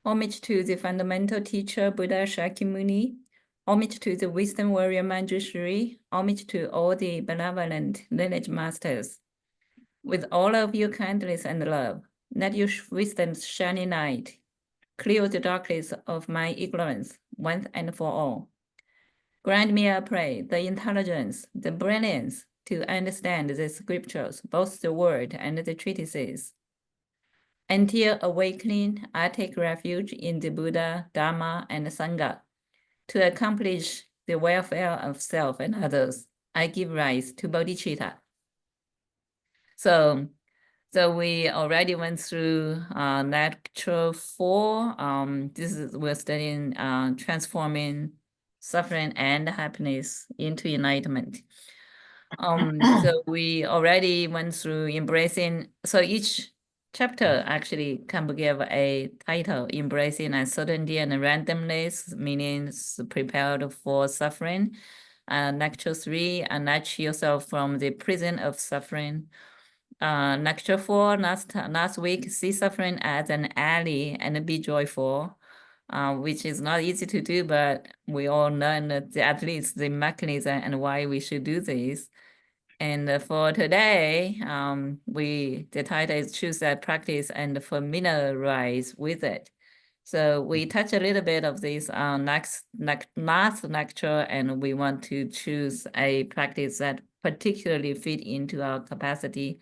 Homage to the fundamental teacher Buddha Shakyamuni. Homage to the wisdom warrior Manjushri. Homage to all the benevolent lineage masters. With all of your kindness and love, let your wisdom's shining light clear the darkness of my ignorance once and for all. Grant me, I pray, the intelligence, the brilliance to understand the scriptures, both the word and the treatises. Until awakening, I take refuge in the Buddha, Dharma, and Sangha. To accomplish the welfare of self and others, I give rise to bodhicitta. So we already went through lecture 4. We're studying transforming suffering and happiness into enlightenment. So we already went through embracing. So each chapter actually can give a title: embracing uncertainty and randomness, meaning prepared for suffering. Lecture 3, unlatch yourself from the prison of suffering. Lecture 4, last week, see suffering as an ally and be joyful, which is not easy to do, but we all learn at least the mechanism and why we should do this. And for today, the title is choose that practice and familiarize with it. So we touch a little bit of this last lecture, and we want to choose a practice that particularly fit into our capacity,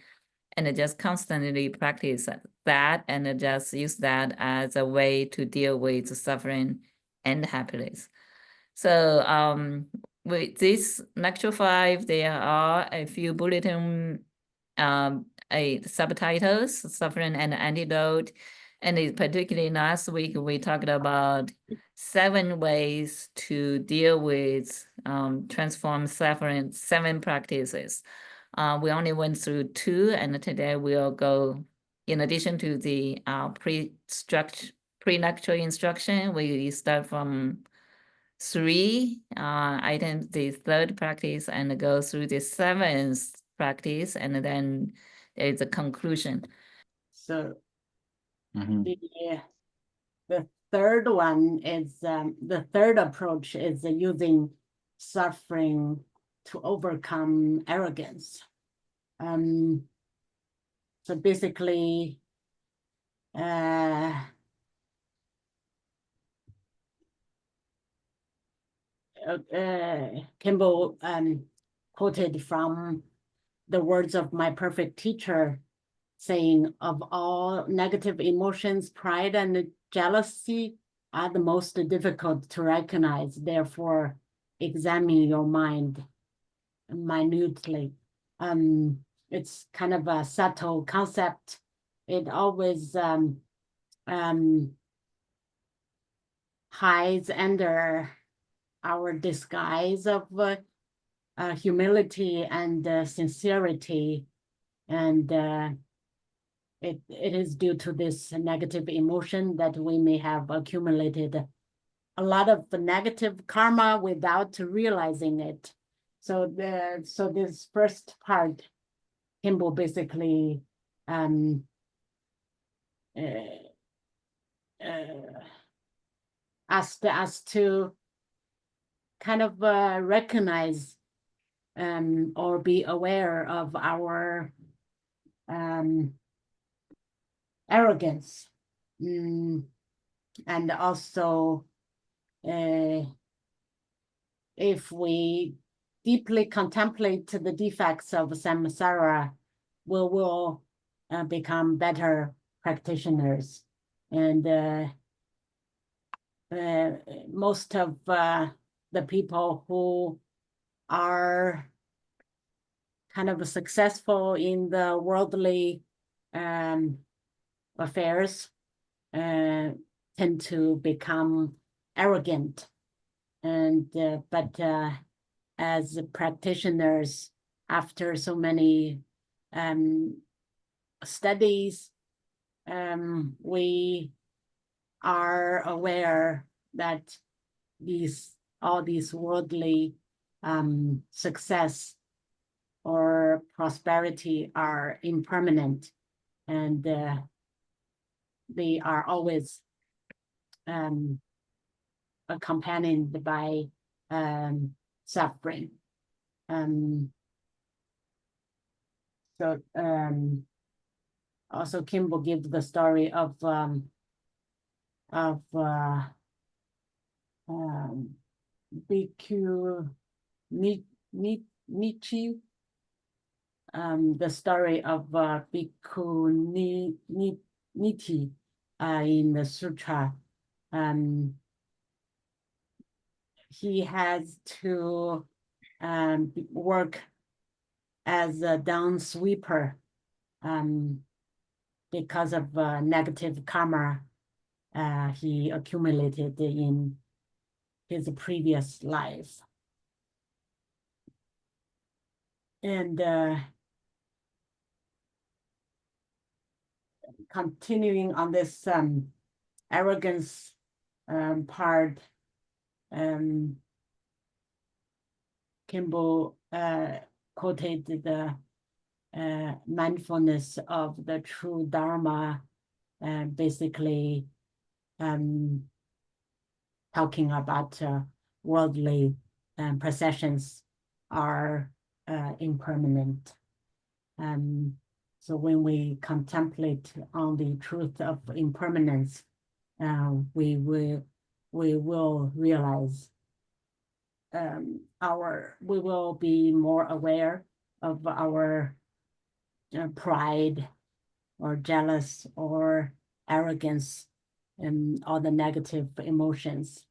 and just constantly practice that and just use that as a way to deal with suffering and happiness. So with this lecture 5, there are a few bulletin subtitles, suffering and antidote. And particularly last week, we talked about 7 ways to deal with transform suffering, 7 practices. We only went through 2, and today we'll go, in addition to the pre-lecture instruction, we start from 3 items, the 3rd practice, and go through the 7th practice, and then there's a conclusion. So the third one is the third approach is using suffering to overcome arrogance. So basically, Khenpo quoted from the words of my perfect teacher, saying, of all negative emotions, pride and jealousy are the most difficult to recognize. Therefore, examine your mind minutely. It's kind of a subtle concept. It always hides under our disguise of humility and sincerity, and it is due to this negative emotion that we may have accumulated a lot of the negative karma without realizing it. So this first part, Khenpo basically asked us to kind of recognize or be aware of our arrogance, and also if we deeply contemplate the defects of samsara, we will become better practitioners. And most of the people who are kind of successful in the worldly affairs tend to become arrogant. And but as practitioners, after so many studies, we are aware that all these worldly success or prosperity are impermanent, and they are always accompanied by suffering. So also Khenpo gives the story of Bhikkhu Nichi, the story of Bhikkhu Niti in the sutra. He has to work as a down sweeper because of negative karma he accumulated in his previous life. And continuing on this arrogance part, Khenpo quoted the mindfulness of the true Dharma, basically talking about worldly possessions are impermanent. So when we contemplate on the truth of impermanence, we will realize we will be more aware of our pride or jealous or arrogance and all the negative emotions.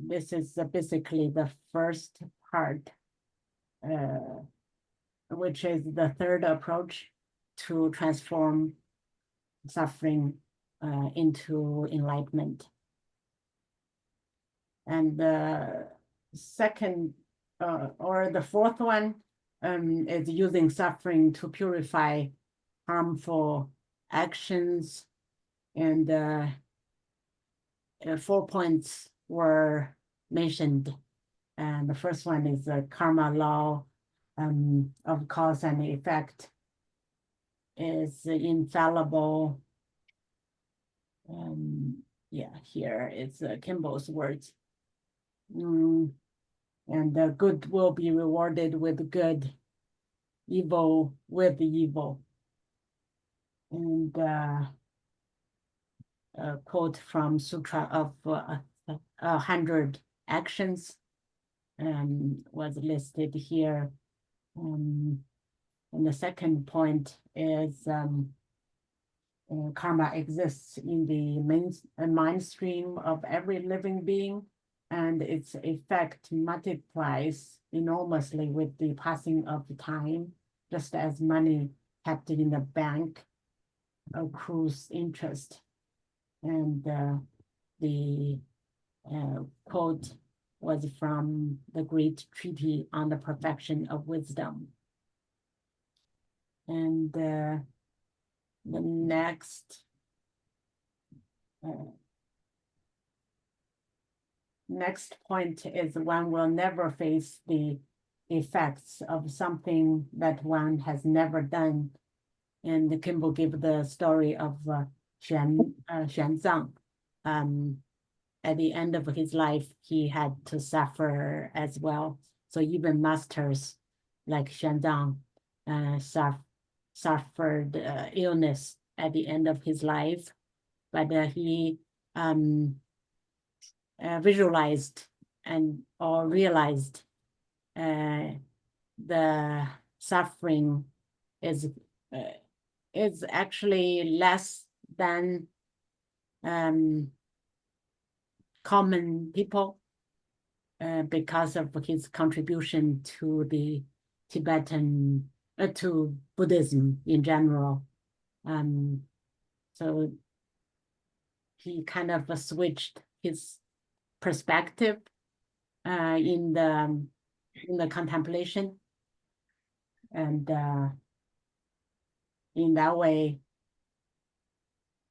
This is basically the first part, which is the third approach to transform suffering into enlightenment. And the second or the fourth one is using suffering to purify harmful actions. And 4 points were mentioned. And the first one is the karma law of cause and effect is infallible. Yeah, here it's Khenpo's words. And the good will be rewarded with good, evil with evil. And a quote from Sutra of 100 actions was listed here. And the second point is karma exists in the mind stream of every living being, and its effect multiplies enormously with the passing of time, just as money kept in the bank accrues interest. And the quote was from the Great Treaty on the Perfection of Wisdom. And the next point is one will never face the effects of something that one has never done. And Khenpo gave the story of Xuanzang. At the end of his life, he had to suffer as well. So even masters like Xuanzang suffered illness at the end of his life, but he visualized or realized the suffering is actually less than common people because of his contribution to the Tibetan, to Buddhism in general. So he kind of switched his perspective in the contemplation, and in that way,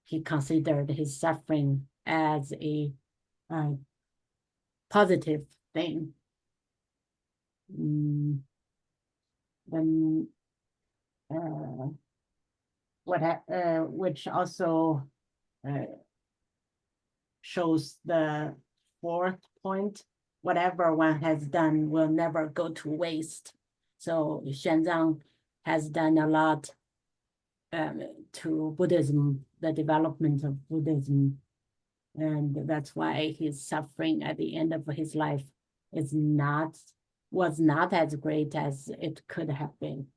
he considered his suffering as a positive thing. Then which also shows the fourth point. Whatever one has done will never go to waste. So Xuanzang has done a lot to Buddhism, the development of Buddhism. And that's why his suffering at the end of his life was not as great as it could have been.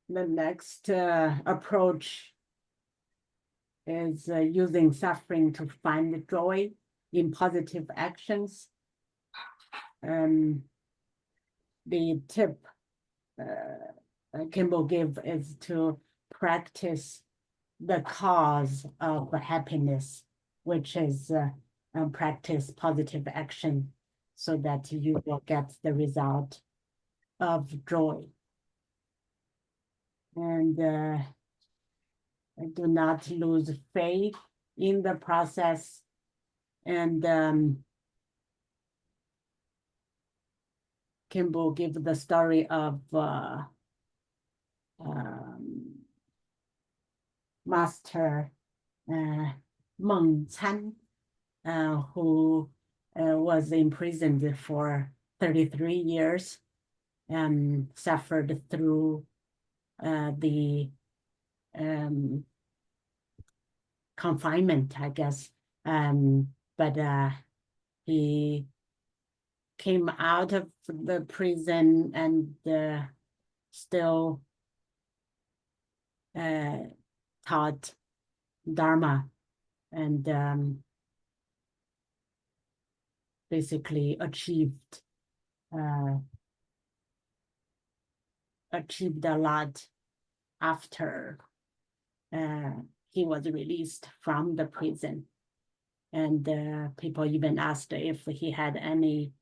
The next approach is using suffering to find joy in positive actions. The tip Khenpo gave is to practice the cause of happiness, which is practice positive action so that you will get the result of joy. And do not lose faith in the process. And Khenpo gave the story of Master Mengcan, who was imprisoned for 33 years and suffered through the confinement, I guess. But he came out of the prison and still taught Dharma and basically achieved a lot after he was released from the prison. And people even asked if he had any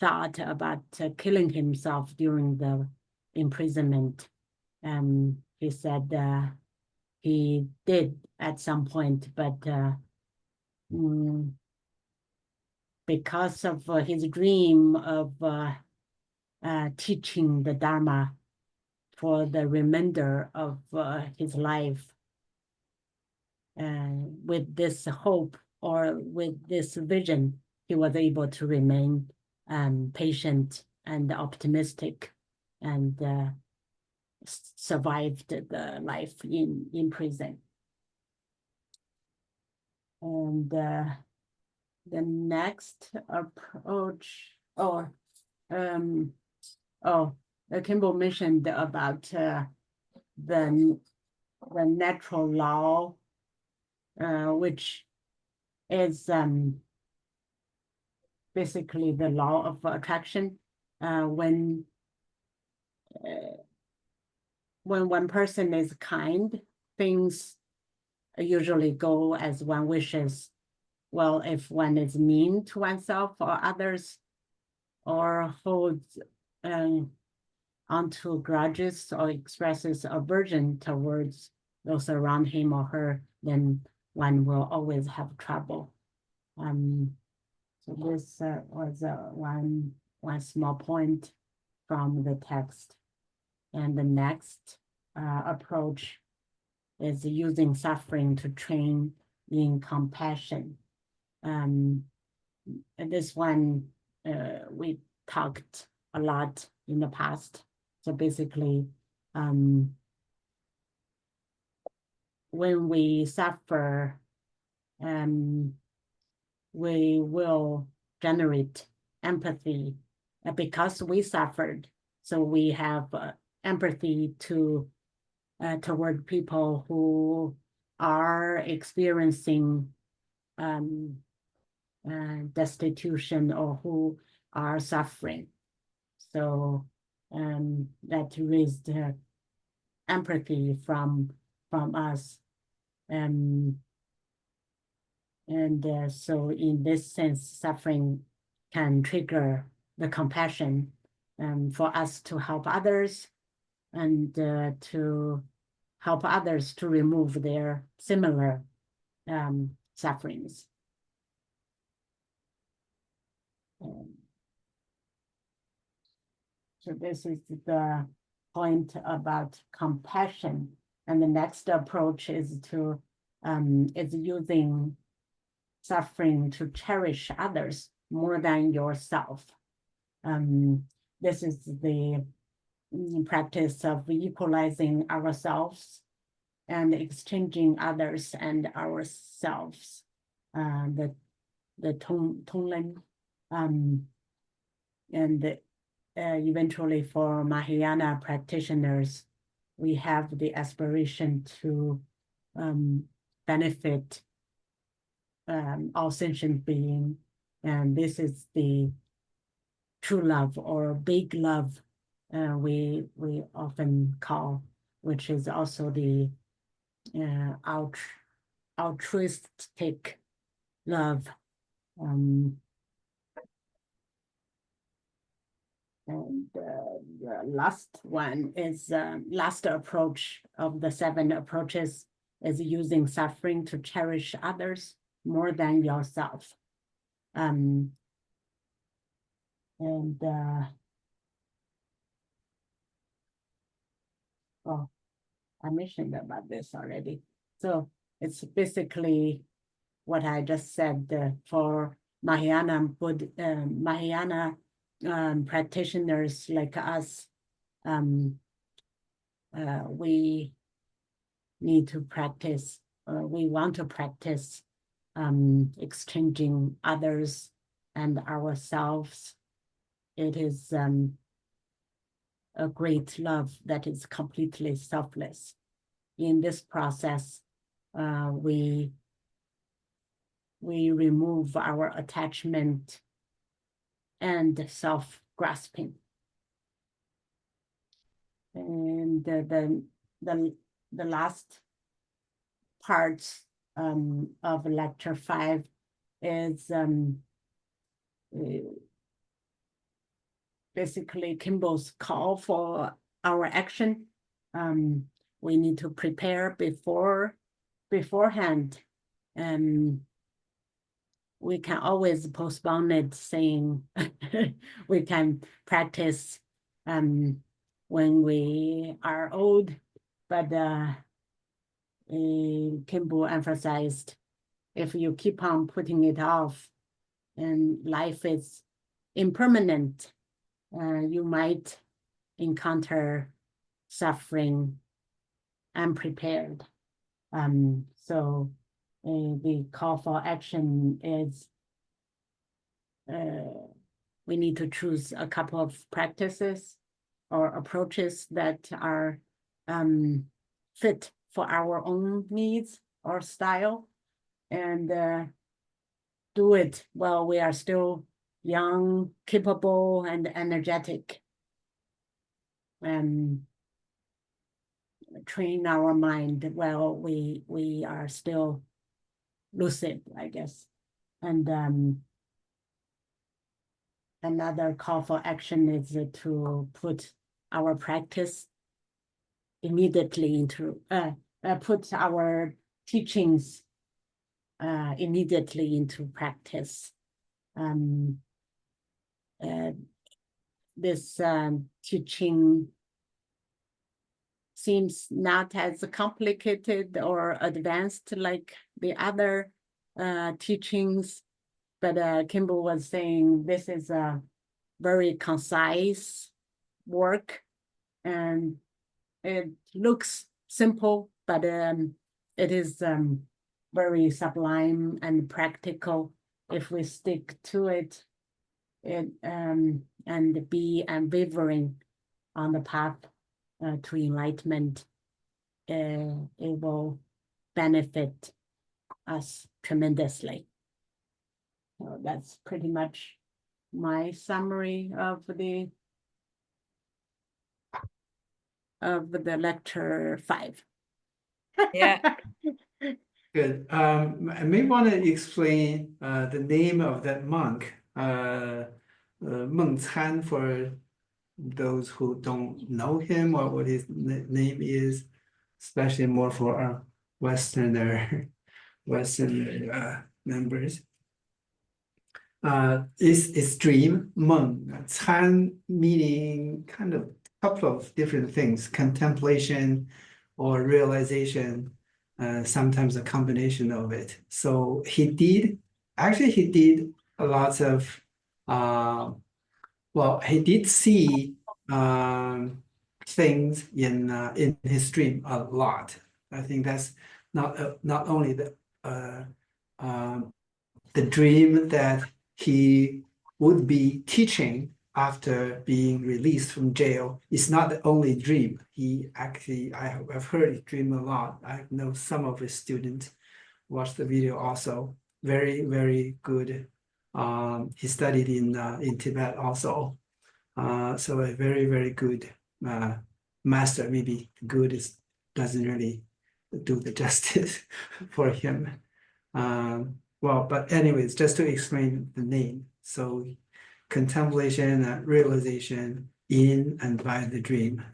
thought about killing himself during the imprisonment. He said he did at some point, but because of his dream of teaching the Dharma for the remainder of his life, with this hope or with this vision, he was able to remain patient and optimistic and survived the life in prison. And the next approach, Khenpo mentioned about the natural law, which is basically the law of attraction. When one person is kind, things usually go as one wishes. Well, if one is mean to oneself or others, or holds onto grudges or expresses aversion towards those around him or her, then one will always have trouble. So this was one small point from the text. And the next approach is using suffering to train in compassion. And this one we talked a lot in the past. So basically, when we suffer, we will generate empathy because we suffered. So we have empathy toward people who are experiencing destitution or who are suffering. So that raised empathy from us. So in this sense, suffering can trigger the compassion for us to help others and to help others to remove their similar sufferings. So this is the point about compassion. And the next approach is to is using suffering to cherish others more than yourself. This is the practice of equalizing ourselves and exchanging others and ourselves. The Tonglen, and eventually for Mahayana practitioners, we have the aspiration to benefit all sentient being, and this is the true love or big love we often call, which is also the altruistic love. And the last one is last approach of the 7 approaches is using suffering to cherish others more than yourself. Oh, I mentioned about this already. So it's basically what I just said for Mahayana practitioners like us. We need to practice, we want to practice exchanging others and ourselves. It is a great love that is completely selfless. In this process, we remove our attachment and self-grasping. And the last part of lecture 5 is basically Khenpo's call for our action. We need to prepare beforehand. We can always postpone it, saying we can practice when we are old, but Khenpo emphasized if you keep on putting it off and life is impermanent, you might encounter suffering unprepared. So the call for action is we need to choose a couple of practices or approaches that are fit for our own needs or style, and do it while we are still young, capable, and energetic. Train our mind while we are still lucid, I guess. And another call for action is to put our practice immediately into, put our teachings immediately into practice. This teaching seems not as complicated or advanced like the other teachings, but Khenpo was saying this is a very concise work, and it looks simple, but it is very sublime and practical if we stick to it, and be unwavering on the path to enlightenment. It will benefit us tremendously. So that's pretty much my summary of the lecture 5. Yeah. Good. I may want to explain the name of that monk, Mengcan, for those who don't know him or what his name is, especially more for our Western members. is dream, Meng, Can meaning kind of couple of different things, contemplation or realization, sometimes a combination of it. So he did a lot of well, he did see things in his dream a lot. I think that's not only the dream that he would be teaching after being released from jail. It's not the only dream. He actually, I've heard he dream a lot. I know some of his students watched the video also. Very, very good. He studied in Tibet also. So a very, very good master. Maybe good doesn't really do the justice for him. Well, but anyways, just to explain the name. So contemplation and realization in and by the dream.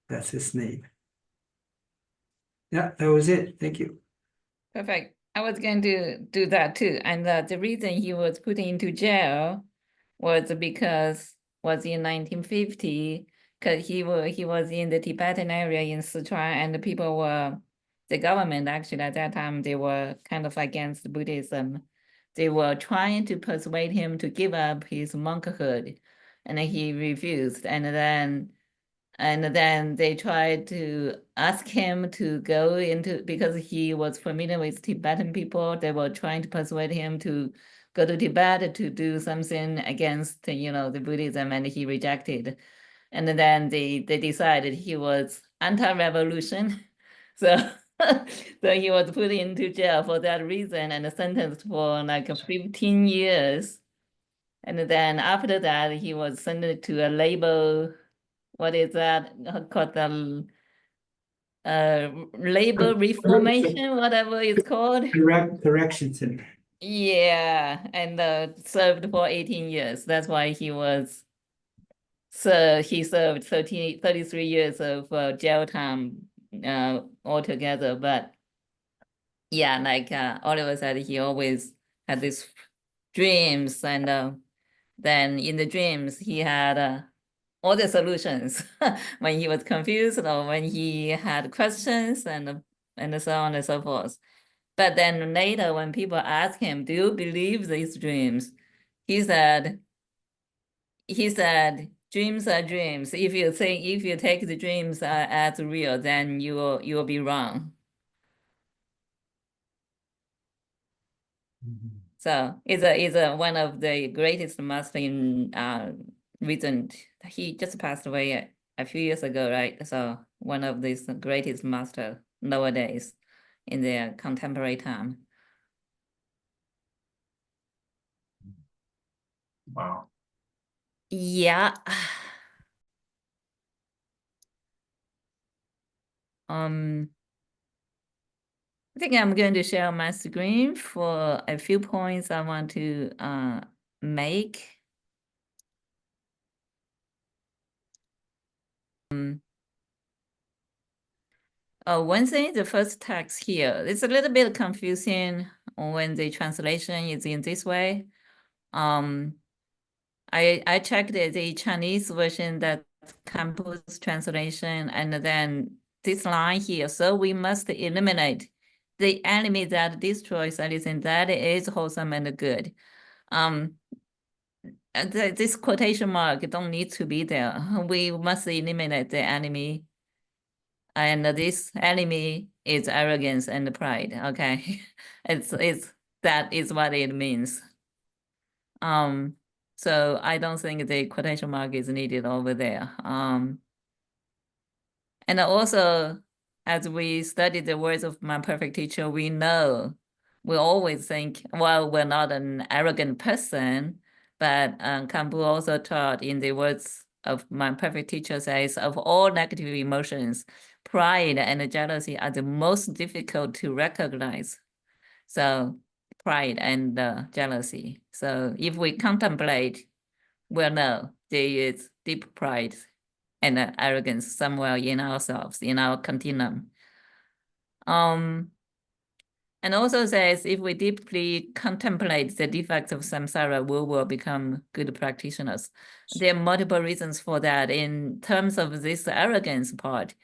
That's his name. Yeah, that was it. Thank you. Perfect. I was going to do that too. And the reason he was put into jail was because was in 1950, because he was in the Tibetan area in Sichuan, and the people were, the government actually at that time, they were kind of against Buddhism. They were trying to persuade him to give up his monkhood, and he refused. And then they tried to ask him to go into, because he was familiar with Tibetan people, they were trying to persuade him to go to Tibet to do something against, the Buddhism, and he rejected. And then they decided he was anti-revolution. So, so he was put into jail for that reason and sentenced for like 15 years. And then after that, he was sentenced to a labor, what is that called, the labor reformation, whatever it's called. Correction center. Yeah, and served for 18 years. That's why he was, so he served 33 years of jail time altogether. But yeah, like Oliver said, he always had these dreams, and then in the dreams he had all the solutions when he was confused or when he had questions, and so on and so forth. But then later, when people ask him, "Do you believe these dreams?" He said, "Dreams are dreams. If you take the dreams as real, then you will be wrong." So it's a one of the greatest master in recent. He just passed away a few years ago, right? So one of these greatest master nowadays in their contemporary time. Wow. Yeah. I think I'm going to share my screen for a few points I want to make. One thing, the first text here, it's a little bit confusing when the translation is in this way. I checked the Chinese version, that Khenpo's translation, and then this line here. So we must eliminate the enemy that destroys anything that is wholesome and good. This quotation mark don't need to be there. We must eliminate the enemy, and this enemy is arrogance and pride. Okay, it's that is what it means. So I don't think the quotation mark is needed over there. And also, as we study the words of my perfect teacher, we always think, well, we're not an arrogant person, but Khenpo also taught in the words of my perfect teacher says, of all negative emotions, pride and jealousy are the most difficult to recognize. So pride and jealousy. So if we contemplate, we'll know there is deep pride and arrogance somewhere in ourselves, in our continuum. And also says, if we deeply contemplate the defects of samsara, we will become good practitioners. There are multiple reasons for that in terms of this arrogance part.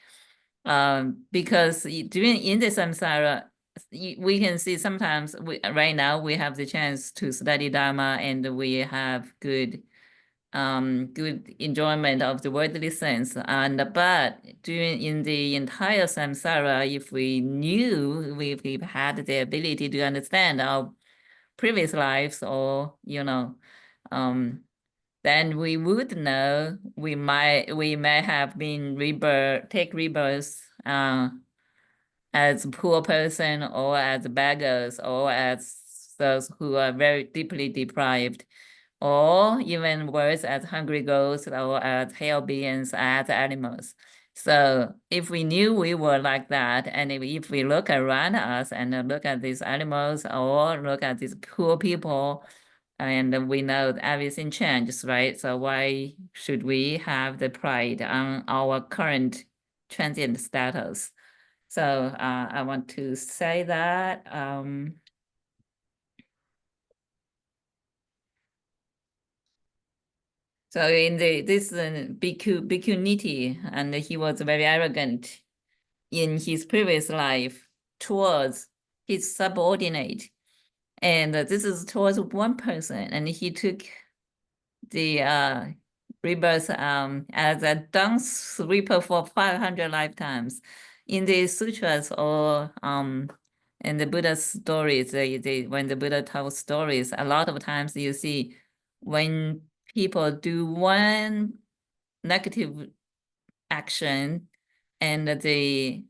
Because during in the samsara, we can see sometimes right now we have the chance to study Dharma and we have good enjoyment of the worldly sense. But in the entire samsara, if we knew, we had the ability to understand our previous lives, or then we would know we may have been rebirth as a poor person, or as beggars, or as those who are very deeply deprived, or even worse, as hungry ghosts, or as hell beings, as animals. So if we knew we were like that, and if we look around us and look at these animals or look at these poor people, and we know that everything changes, right? So why should we have the pride on our current transient status? So I want to say that. So in this Bhikkhu Niti, and he was very arrogant in his previous life towards his subordinate. And this is towards one person, and he took the rebirth as a dung sweeper for 500 lifetimes. In the sutras or in the Buddha stories, when the Buddha tells stories, a lot of times you see when people do one negative action, and the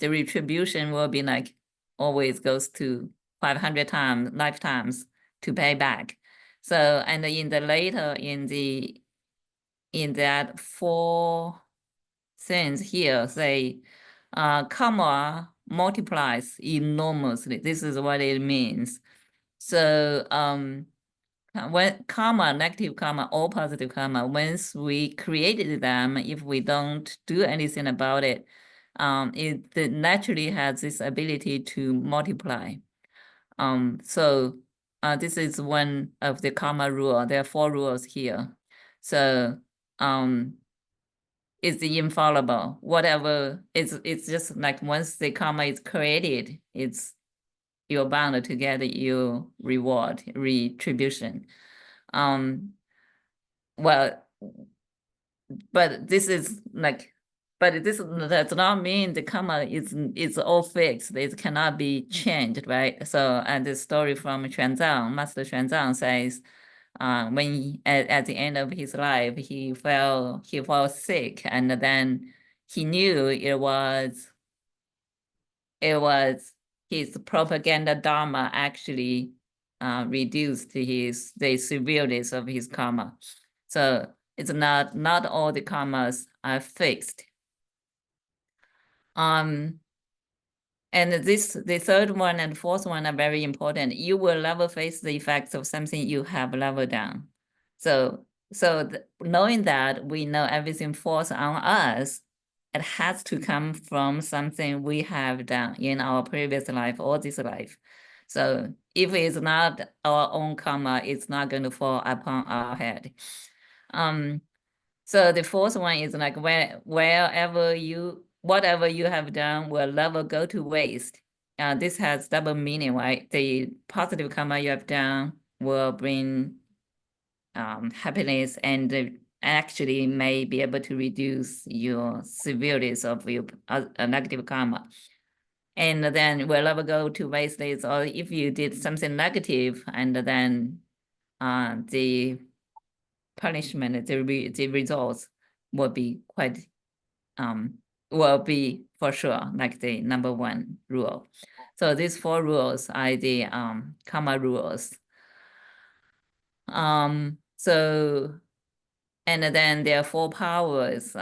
retribution will be like always goes to 500 lifetimes to pay back. So, and in the later in that 4 things here say karma multiplies enormously. This is what it means. So when karma, negative karma or positive karma, once we created them, if we don't do anything about it, it naturally has this ability to multiply. So this is one of the karma rule. There are 4 rules here. So it's infallible. Whatever, it's just like once the karma is created, you're bound to get your reward, retribution. Well, but this is like, but this does not mean the karma is all fixed. It cannot be changed, right? So, and the story from Xuanzang, Master Xuanzang says, when at the end of his life, he fell sick, and then he knew it was his propaganda dharma actually reduced the severeness of his karma. So it's not all the karmas are fixed. And the third one and fourth one are very important. You will never face the effects of something you have never done. So knowing that we know everything falls on us, it has to come from something we have done in our previous life or this life. So if it's not our own karma, it's not going to fall upon our head. So the fourth one is like whatever you have done will never go to waste. This has double meaning, right? The positive karma you have done will bring happiness, and actually may be able to reduce your severeness of your negative karma. And then will never go to waste. Or if you did something negative, and then the punishment, the results will be quite will be for sure like the number 1 rule. So these 4 rules are the karma rules. So, and then there are 4 powers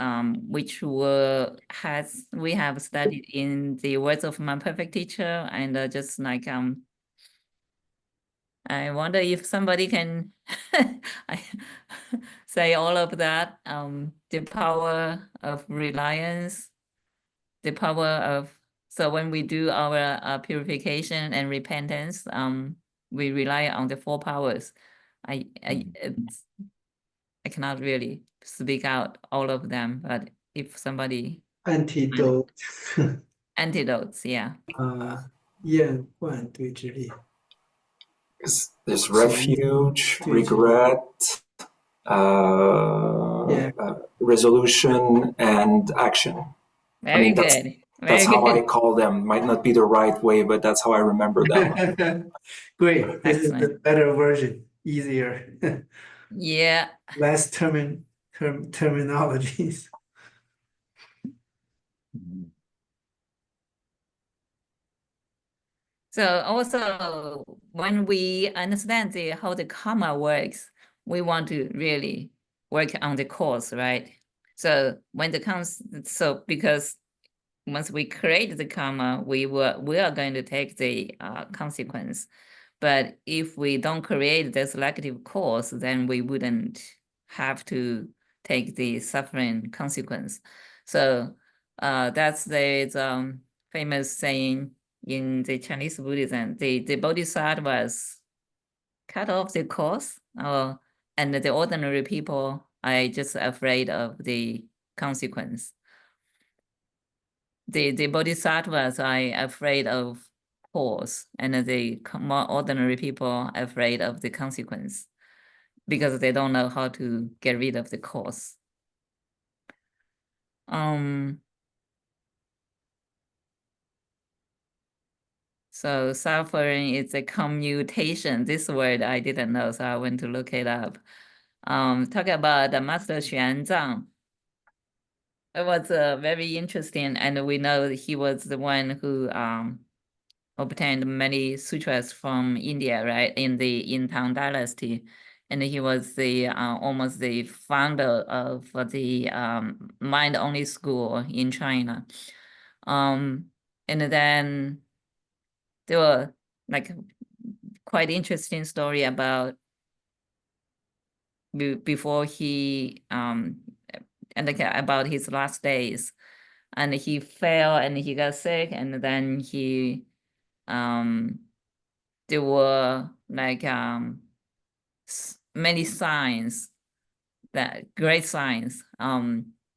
which we have studied in the words of my perfect teacher, and just like I wonder if somebody can say all of that. The power of reliance, the power of So when we do our purification and repentance, we rely on the four powers. I cannot really speak out all of them, but if somebody Antidote. antidotes, yeah. 厌患对治力. There's refuge, regret, Yeah. resolution, and action. Very that's, good. That's Very how I good. call them. Might not be the right way, but that's how I remember them. Great. This is the Excellent. better version, easier, Yeah. less terminologies. So also when we understand how the karma works, we want to really work on the cause, right? So when because once we create the karma, we are going to take the consequence. But if we don't create the selective cause, then we wouldn't have to take the suffering consequence. So that's the famous saying in the Chinese Buddhism, the bodhisattvas cut off the cause, and the ordinary people are just afraid of the consequence. The bodhisattvas are afraid of cause, and the more ordinary people are afraid of the consequence because they don't know how to get rid of the cause. So suffering is a commutation. This word I didn't know, so I went to look it up. Talk about the Master Xuanzang. It was very interesting, and we know he was the one who obtained many sutras from India, right, in Tang Dynasty, and he was the almost the founder of the mind-only school in China. And then there were like quite interesting story about before he and like about his last days, and he fell and he got sick, and then he there were like many signs, that great signs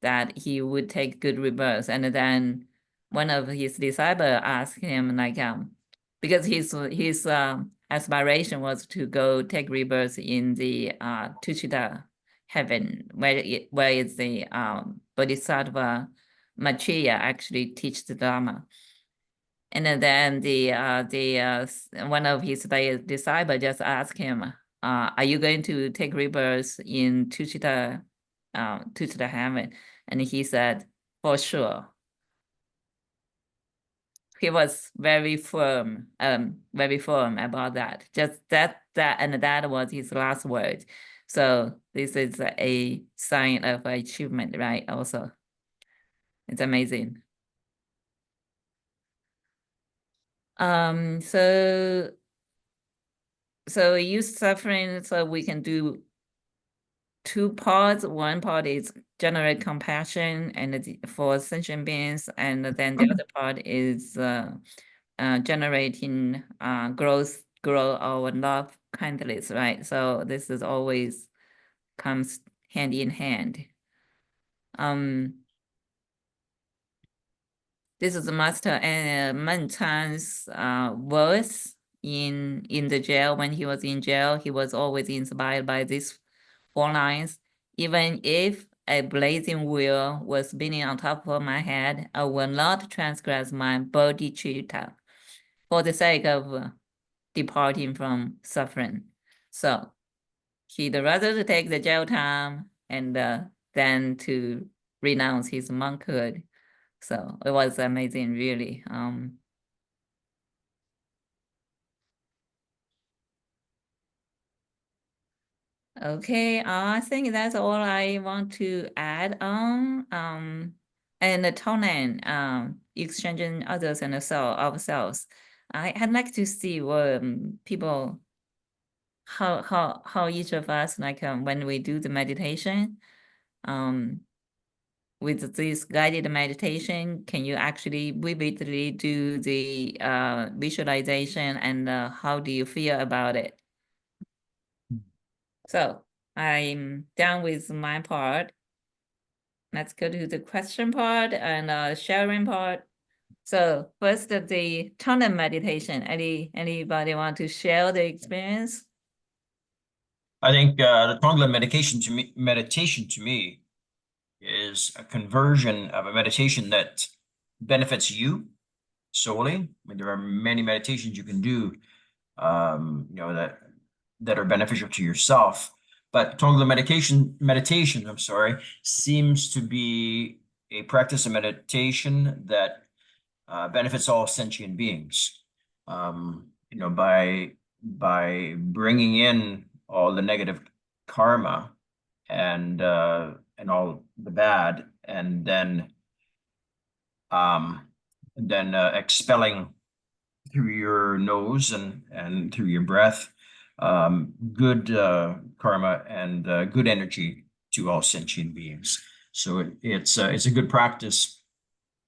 that he would take good rebirth. And then one of his disciples asked him like because his aspiration was to go take rebirth in the Tuchita heaven, where is the Bodhisattva Machiya actually teach the Dharma. And then one of his disciples just asked him, "Are you going to take rebirth in Tuchita heaven?" And he said, "For sure." He was very firm about that. Just that was his last word. So this is a sign of achievement, right? Also, it's amazing. So use suffering so we can do two parts. One part is generate compassion and for sentient beings, and then the other part is generating grow our love kindness, right? So this is always comes hand in hand. This is Master Mengcan's verse in the jail. When he was in jail, he was always inspired by these 4 lines. Even if a blazing wheel was spinning on top of my head, I will not transgress my bodhicitta for the sake of departing from suffering. So he'd rather to take the jail time and than to renounce his monkhood. So it was amazing, really. Okay, I think that's all I want to add on. And the Tonglen, exchanging others and ourselves. I'd like to see what people, how each of us, like when we do the meditation, with this guided meditation, can you actually vividly do the visualization, and how do you feel about it? So I'm done with my part. Let's go to the question part and sharing part. So first, the Tonglen meditation. Anybody want to share the experience? I think the Tonglen meditation to me is a conversion of a meditation that benefits you solely. I mean, there are many meditations you can do, that are beneficial to yourself. But Tonglen meditation, I'm sorry, seems to be a practice of meditation that benefits all sentient beings. By bringing in all the negative karma and all the bad, and then expelling through your nose and through your breath good karma and good energy to all sentient beings. So it's a good practice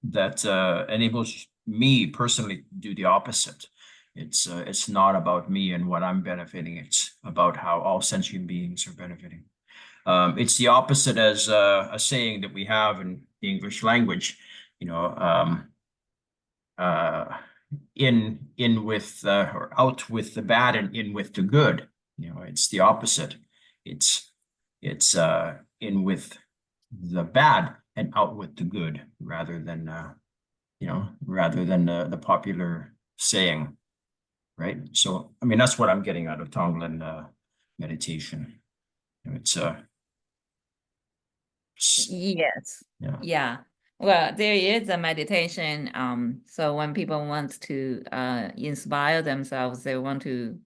that enables me personally to do the opposite. It's not about me and what I'm benefiting. It's about how all sentient beings are benefiting. It's the opposite as a saying that we have in the English language, in with or out with the bad and in with the good. It's the opposite. It's in with the bad and out with the good, rather than the popular saying, right? So I mean, that's what I'm getting out of Tonglen meditation. It's Yes. yeah. Yeah. Well, there is a meditation. So when people want to inspire themselves, they want to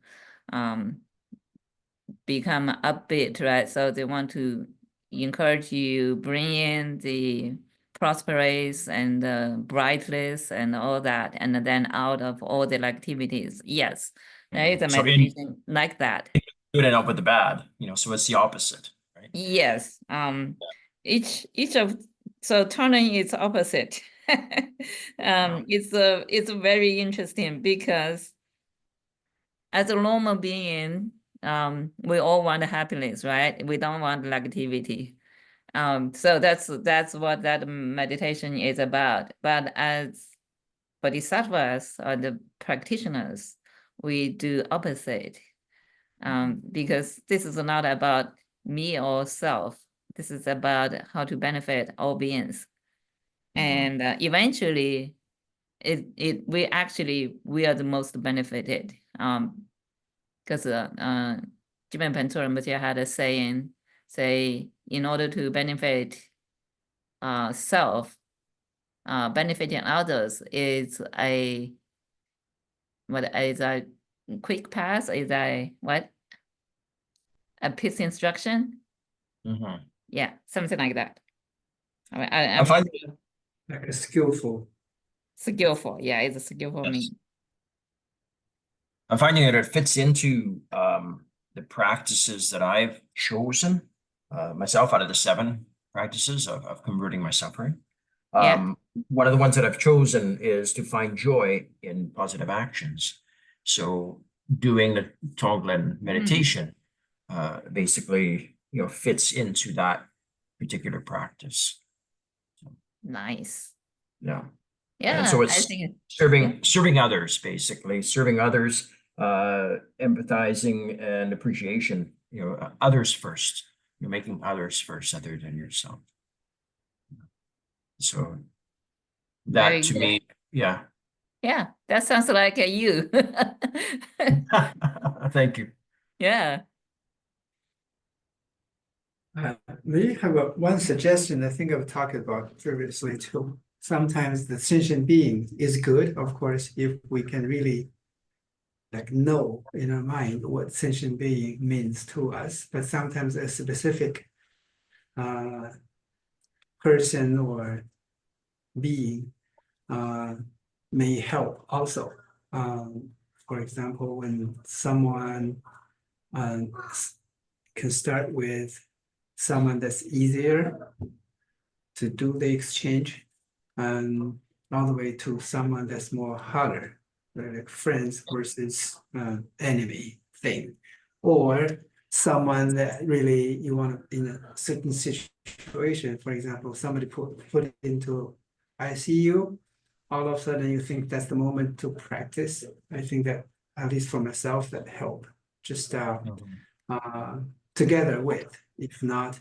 become upbeat, right? So they want to encourage you, bring in the prosperous and brightness and all that, and then out of all the activities. Yes, there is a So meditation like that. good and out with the bad, so it's the opposite, right? Yes. Each of so Tonglen is opposite. Wow. It's very interesting because as a normal being, we all want happiness, right? We don't want negativity. So that's what that meditation is about. But as bodhisattvas or the practitioners, we do opposite. Because this is not about me or self. This is about how to benefit all beings. And eventually, we are the most benefited. Because Jigme Tenpe Nyima had a saying, say, in order to benefit self, benefiting others is a quick path, is a what? A piece instruction? Mhm. Yeah, something like that. I find Like a skillful. skillful. Yeah, it's a skillful Yes. mean. I'm finding that it fits into the practices that I've chosen myself out of the 7 practices of converting my suffering. Yeah. One of the ones that I've chosen is to find joy in positive actions. So doing the Tonglen meditation basically, fits into that particular practice. Nice. Yeah. Yeah, And so I it's think serving others, basically serving others, empathizing and appreciation, others first. You're making others first other than yourself. So very that to good. me, yeah. Yeah, that sounds like you. Thank you. Yeah. We have one suggestion I think I've talked about previously too. Sometimes the sentient being is good, of course, if we can really know in our mind what sentient being means to us. But sometimes a specific person or being may help also. For example, when someone can start with someone that's easier to do the exchange, and all the way to someone that's more harder, like friends versus enemy thing, or someone that really you want in a certain situation. For example, somebody put into ICU, all of a sudden you think that's the moment to practice. I think that, at least for myself, that help. Just together with, if not,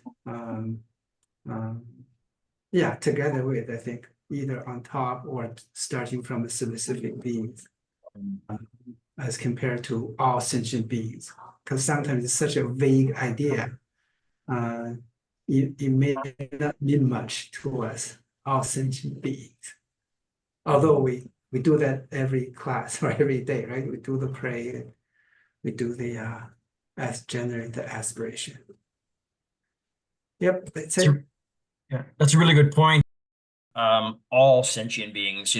yeah, together with, I think, either on top or starting from a specific being, as compared to all sentient beings. Because sometimes it's such a vague idea. It may not mean much to us, all sentient beings. Although we do that every class or every day, right? We do the pray, we do the generate the aspiration. Yep, that's it. Yeah, that's a really good point. All sentient beings,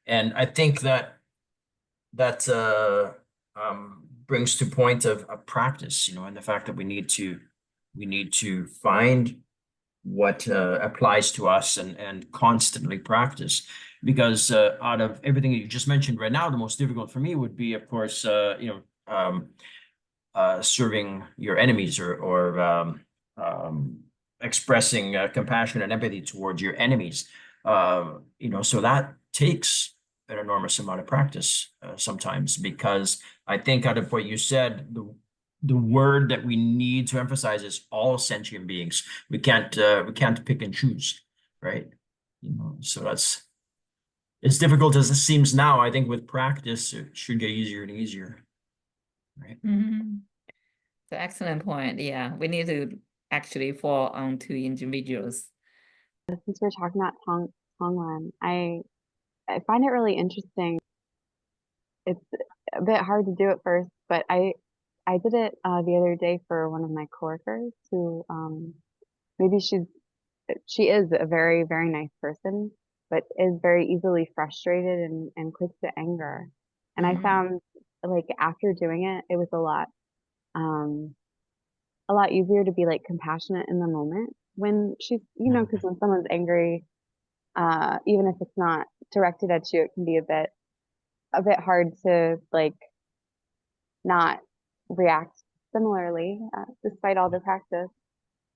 and I think that brings to point of practice, and the fact that we need to find what applies to us and constantly practice, because out of everything that you just mentioned right now, the most difficult for me would be, of course, serving your enemies or expressing compassion and empathy towards your enemies. So that takes an enormous amount of practice sometimes, because I think out of what you said, the word that we need to emphasize is all sentient beings. We can't pick and choose, right? So it's difficult as it seems now. I think with practice, it should get easier and easier, right? It's an excellent point. Yeah, we need to actually fall onto individuals. Since we're talking about Tonglen, I find it really interesting. It's a bit hard to do at first, but I did it the other day for one of my coworkers who maybe she is a very, very nice person, but is very easily frustrated and quick to anger. And I found, like, after doing it, it was a lot easier to be like compassionate in the moment when she's, because when someone's angry, even if it's not directed at you, it can be a bit hard to like not react similarly, despite all the practice.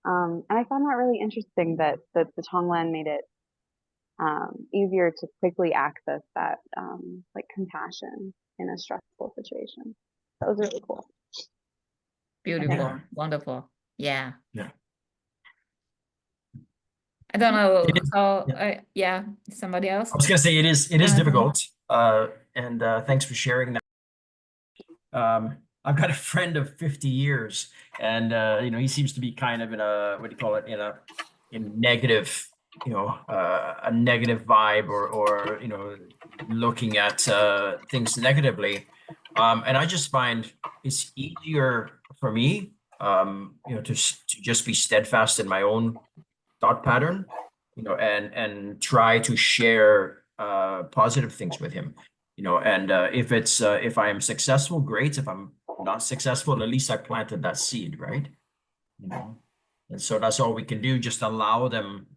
And I found that really interesting that the Tonglen made it easier to quickly access that like compassion in a stressful situation. That was really cool. Beautiful, wonderful. Yeah. Yeah. I don't know It is- how. Somebody else. I was gonna say it is difficult. And thanks for sharing that. I've got a friend of 50 years, and he seems to be kind of in a, what do you call it, in negative, a negative vibe or looking at things negatively. And I just find it's easier for me, to just be steadfast in my own thought pattern, and try to share positive things with him, and if I am successful, great. If I'm not successful, at least I planted that seed, right? And so that's all we can do. Just allow them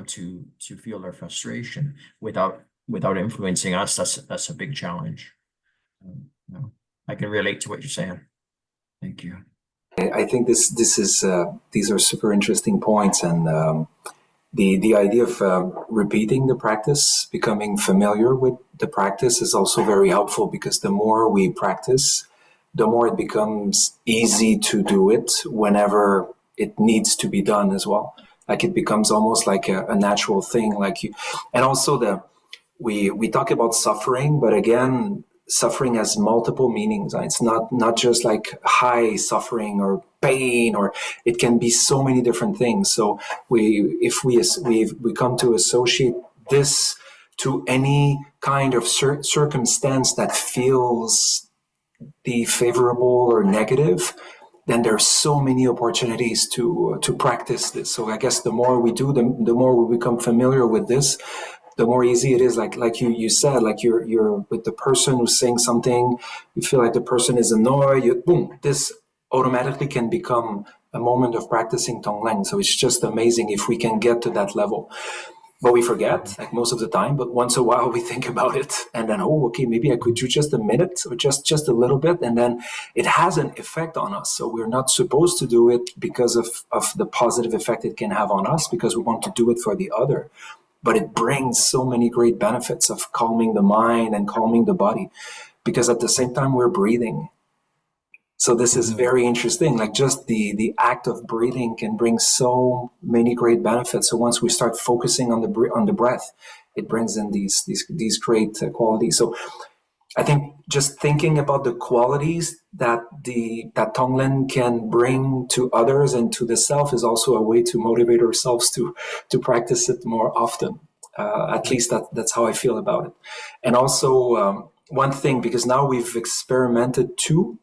to feel their frustration without influencing us. That's a big challenge. I can relate to what you're saying. Thank you. I think these are super interesting points, and the idea of repeating the practice, becoming familiar with the practice, is also very helpful, because the more we practice, the more it becomes easy to do it whenever it needs to be done as well. Like it becomes almost like a natural thing. And also we talk about suffering, but again, suffering has multiple meanings. It's not just like high suffering or pain, or it can be so many different things. So if we come to associate this to any kind of circumstance that feels the favorable or negative, then there's so many opportunities to practice this. So I guess the more we do, the more we become familiar with this, the more easy it is. Like you said, like you're with the person who's saying something, you feel like the person is annoyed, boom, this automatically can become a moment of practicing Tonglen. So it's just amazing if we can get to that level. But we forget, like most of the time, but once in a while we think about it and then, oh, okay, maybe I could do just a minute or just a little bit. And then it has an effect on us. So we're not supposed to do it because of the positive effect it can have on us, because we want to do it for the other. But it brings so many great benefits of calming the mind and calming the body, because at the same time we're breathing. So this is very interesting. Like just the act of breathing can bring so many great benefits. So once we start focusing on the breath, it brings in these great qualities. So I think just thinking about the qualities that that Tonglen can bring to others and to the self is also a way to motivate ourselves to practice it more often. At least that's how I feel about it. And also one thing, because now we've experimented two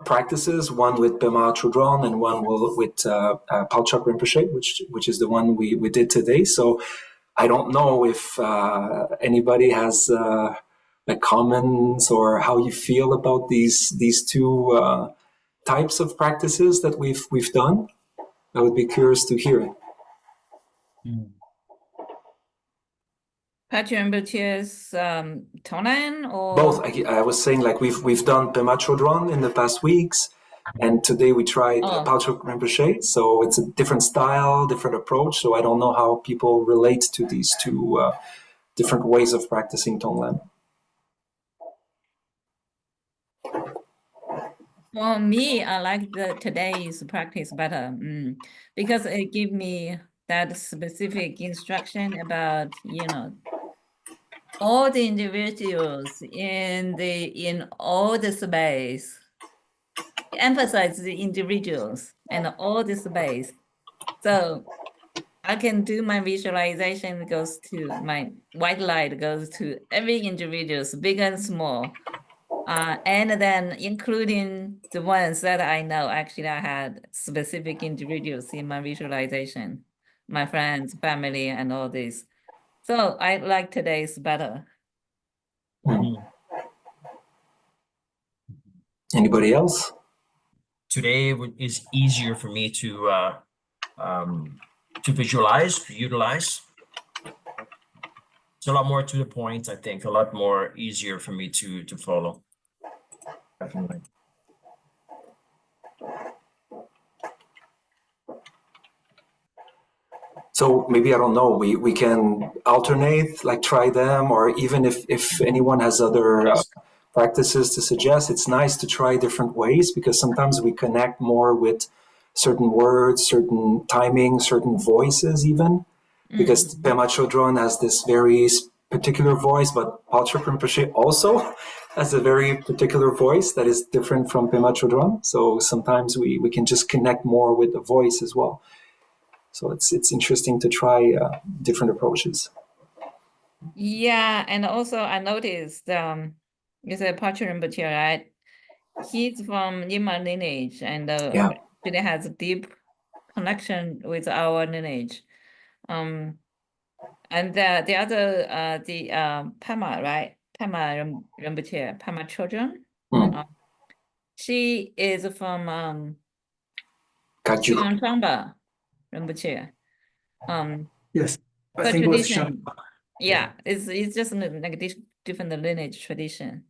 practices, one with Pema Chödron and one with Phakchok Rinpoche, which is the one we did today. So I don't know if anybody has like comments or how you feel about these two types of practices that we've done. I would be curious to hear it. Phakchok Rinpoche's Tonglen or Both. I was saying, like we've done Pema Chödron in the past weeks, and today we tried Phakchok Rinpoche. So it's a different style, different approach. So I don't know how people relate to these two different ways of practicing Tonglen. For me, I like today's practice better because it gives me that specific instruction about, all the individuals in all the space. Emphasize the individuals and all the space. So I can do my visualization, goes to my white light goes to every individuals, big and small. And then including the ones that I know, actually I had specific individuals in my visualization, my friends, family, and all this. So I like today's better. Anybody else? Today is easier for me to visualize, to utilize. It's a lot more to the point, I think, a lot more easier for me to follow. Definitely. So maybe, I don't know, we can alternate, like try them, or even if anyone has other practices to suggest, it's nice to try different ways, because sometimes we connect more with certain words, certain timing, certain voices even, because Pema Chödron has this very particular voice, but Phakchok Rinpoche also has a very particular voice that is different from Pema Chödron. So sometimes we can just connect more with the voice as well. So it's interesting to try different approaches. Yeah, and also I noticed you said Phakchok Rinpoche, right? He's from Nyima lineage and really has a deep connection with our lineage. And the other Pema, right? Pema Rinpoche, Pema Chödron. She is from Shangba Rinpoche. Yes, I her think it was tradition, Shangba. yeah, it's just like this different lineage tradition.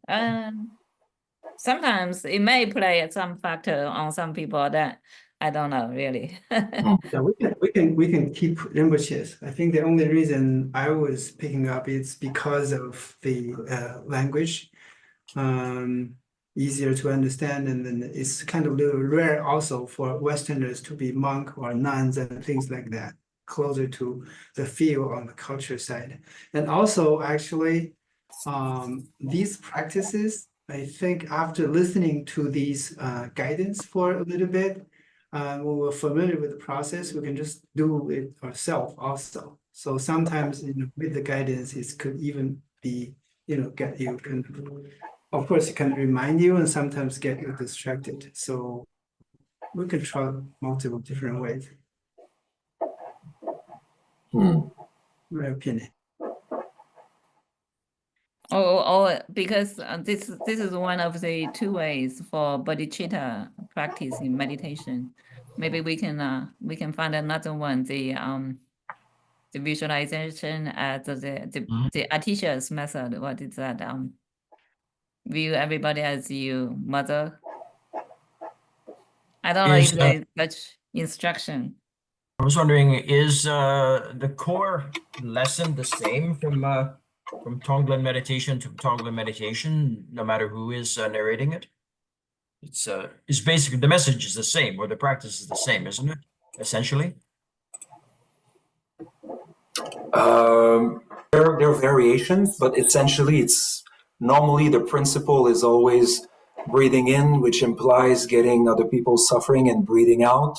Sometimes it may play some factor on some people that I don't know really. Yeah, we can keep Rinpoches. I think the only reason I was picking up is because of the language, easier to understand, and then it's kind of a little rare also for Westerners to be monk or nuns and things like that, closer to the feel on the culture side. And also, actually, these practices, I think after listening to these guidance for a little bit, when we're familiar with the process, we can just do it ourselves also. So sometimes, with the guidance, it could even be, get you of course, it can remind you and sometimes get you distracted. So we can try multiple different ways. My opinion. Because this is one of the two ways for bodhicitta practice in meditation. Maybe we can find another one, the visualization as the Atisha's method. What is that? View everybody as your mother. I don't know if there is such instruction. I was wondering, is the core lesson the same from Tonglen meditation to Tonglen meditation, no matter who is narrating it? It's basically the message is the same, or the practice is the same, isn't it? Essentially. There are variations, but essentially it's normally the principle is always breathing in, which implies getting other people's suffering, and breathing out.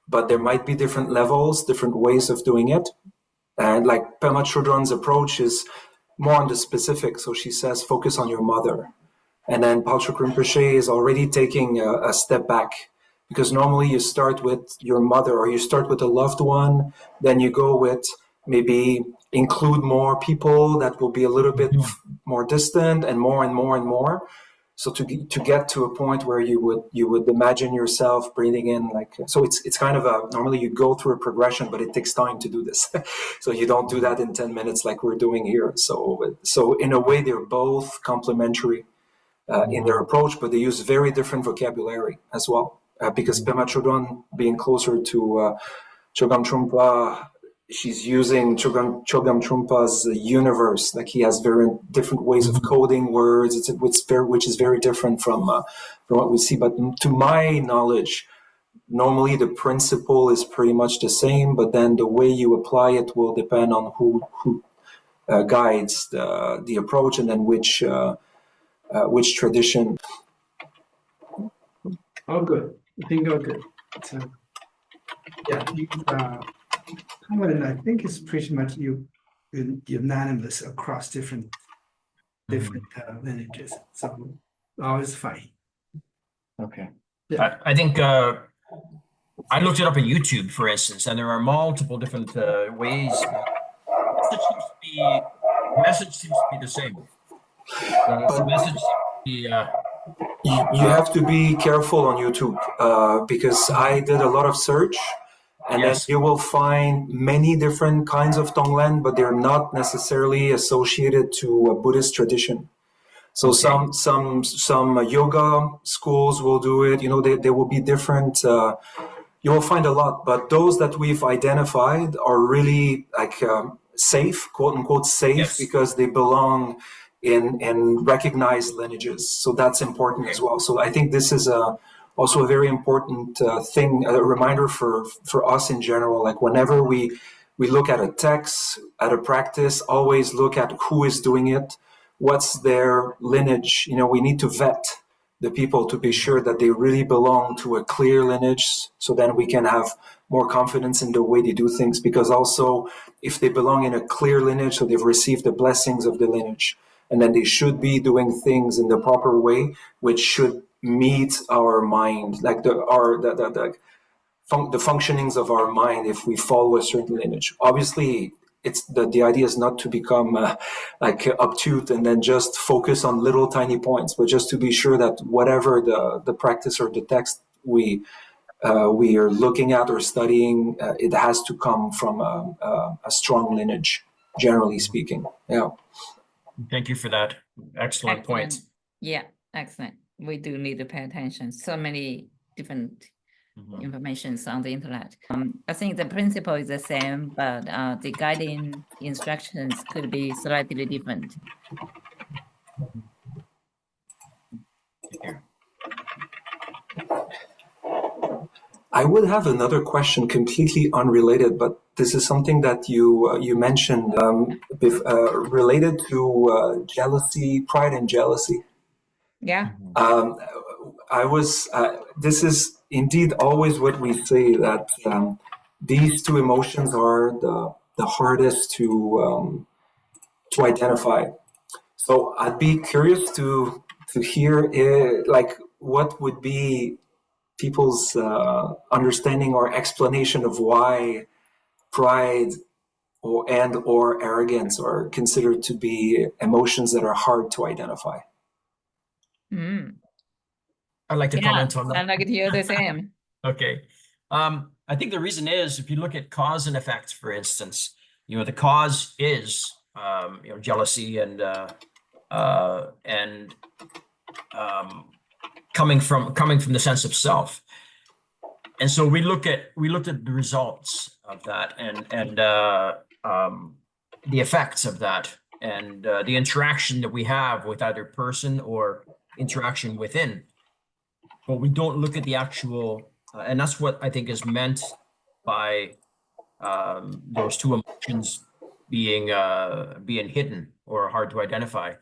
But there might be different levels, different ways of doing it. And like Pema Chödron's approach is more on the specific. So she says, focus on your mother. And then Phakchok Rinpoche is already taking a step back, because normally you start with your mother, or you start with a loved one, then you go with maybe include more people that will be a little bit more distant, and more and more and more. So to get to a point where you would imagine yourself breathing in, like, so it's kind of normally you go through a progression, but it takes time to do this. So you don't do that in 10 minutes like we're doing here. So in a way, they're both complementary in their approach, but they use very different vocabulary as well. Because Pema Chödron, being closer to Chögyam Trungpa, she's using Chögyam Trungpa's universe. Like, he has very different ways of coding words. Which is very different from what we see. But to my knowledge, normally the principle is pretty much the same, but then the way you apply it will depend on who guides the approach, and then which tradition. All good. I think all good. So, yeah, I think it's pretty much unanimous across different lineages. So always fine. Okay. Yeah. I think I looked it up on YouTube, for instance, and there are multiple different ways. The message seems to be the same. The message seems to be. You have to be careful on YouTube because I did a lot of search, and then you will find many different kinds of Tonglen, but they're not necessarily associated to a Buddhist tradition. So some yoga schools will do it. You know, there will be different. You will find a lot, but those that we've identified are really like safe, quote unquote safe, because they belong in recognized lineages. So that's important as well. So I think this is also a very important thing, a reminder for us in general. Like, whenever we look at a text, at a practice, always look at who is doing it, what's their lineage. You know, we need to vet the people to be sure that they really belong to a clear lineage, so then we can have more confidence in the way they do things. Because also, if they belong in a clear lineage, so they've received the blessings of the lineage, and then they should be doing things in the proper way, which should meet our mind, like the functionings of our mind if we follow a certain lineage. Obviously, it's the idea is not to become like obtuse and then just focus on little tiny points, but just to be sure that whatever the practice or the text we are looking at or studying, it has to come from a strong lineage, generally speaking. Yeah. Thank you for that. Excellent point. Yeah, excellent. We do need to pay attention. So many different informations on the internet. I think the principle is the same, but the guiding instructions could be slightly different. I would have another question completely unrelated, but this is something that you mentioned related to jealousy, pride and jealousy. Yeah. This is indeed always what we say, that these two emotions are the hardest to identify. So I'd be curious to hear like what would be people's understanding or explanation of why pride or arrogance are considered to be emotions that are hard to identify. I'd like to Yeah, comment on that. I'd like to hear the same. Okay. I think the reason is, if you look at cause and effect, for instance, the cause is, jealousy and coming from the sense of self. And so we looked at the results of that and the effects of that, and the interaction that we have with either person or interaction within. But we don't look at the actual, and that's what I think is meant by those two emotions being hidden or hard to identify,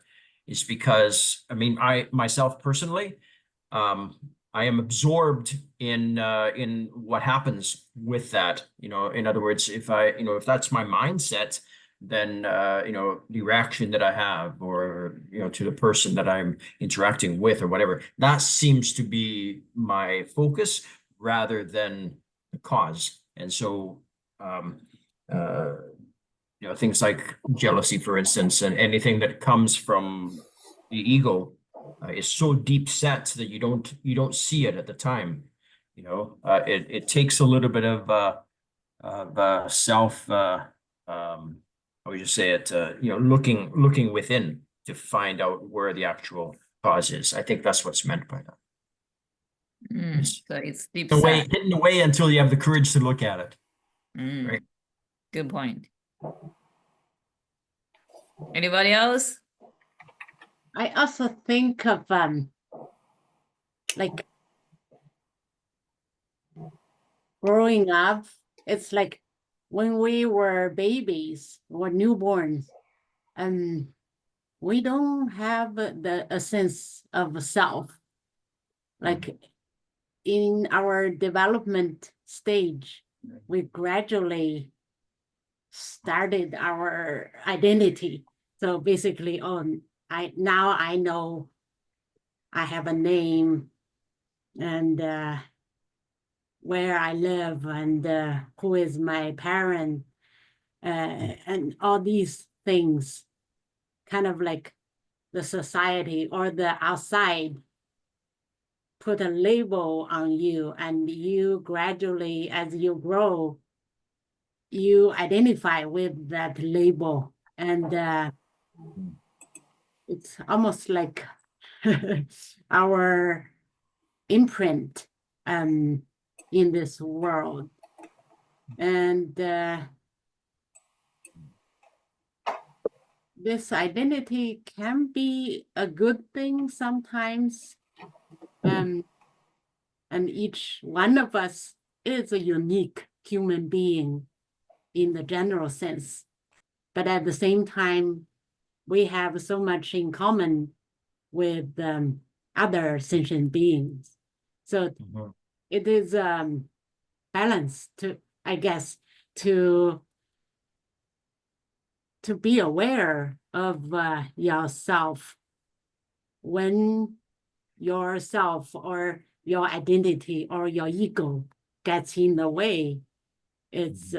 is because, I mean, I myself personally, I am absorbed in what happens with that. In other words, if that's my mindset, then the reaction that I have, or to the person that I'm interacting with or whatever, that seems to be my focus rather than the cause. And so things like jealousy, for instance, and anything that comes from the ego is so deep set that you don't see it at the time. It takes a little bit of self, how would you say it, looking within to find out where the actual cause is. I think that's what's meant by that. So it's deep hidden away until you have the courage to look at it. Right. Good point. Anybody else? I also think of like growing up, it's like when we were babies or newborns, we don't have a sense of self. Like in our development stage, we gradually started our identity. So basically, now I know I have a name, and where I live, and who is my parent, and all these things, kind of like the society or the outside put a label on you, and you gradually, as you grow, you identify with that label, and it's almost like our imprint in this world. And this identity can be a good thing sometimes, and each one of us is a unique human being in the general sense, but at the same time, we have so much in common with other sentient beings. So it is balance to, I guess, to be aware of yourself when yourself or your identity or your ego gets in the way. It's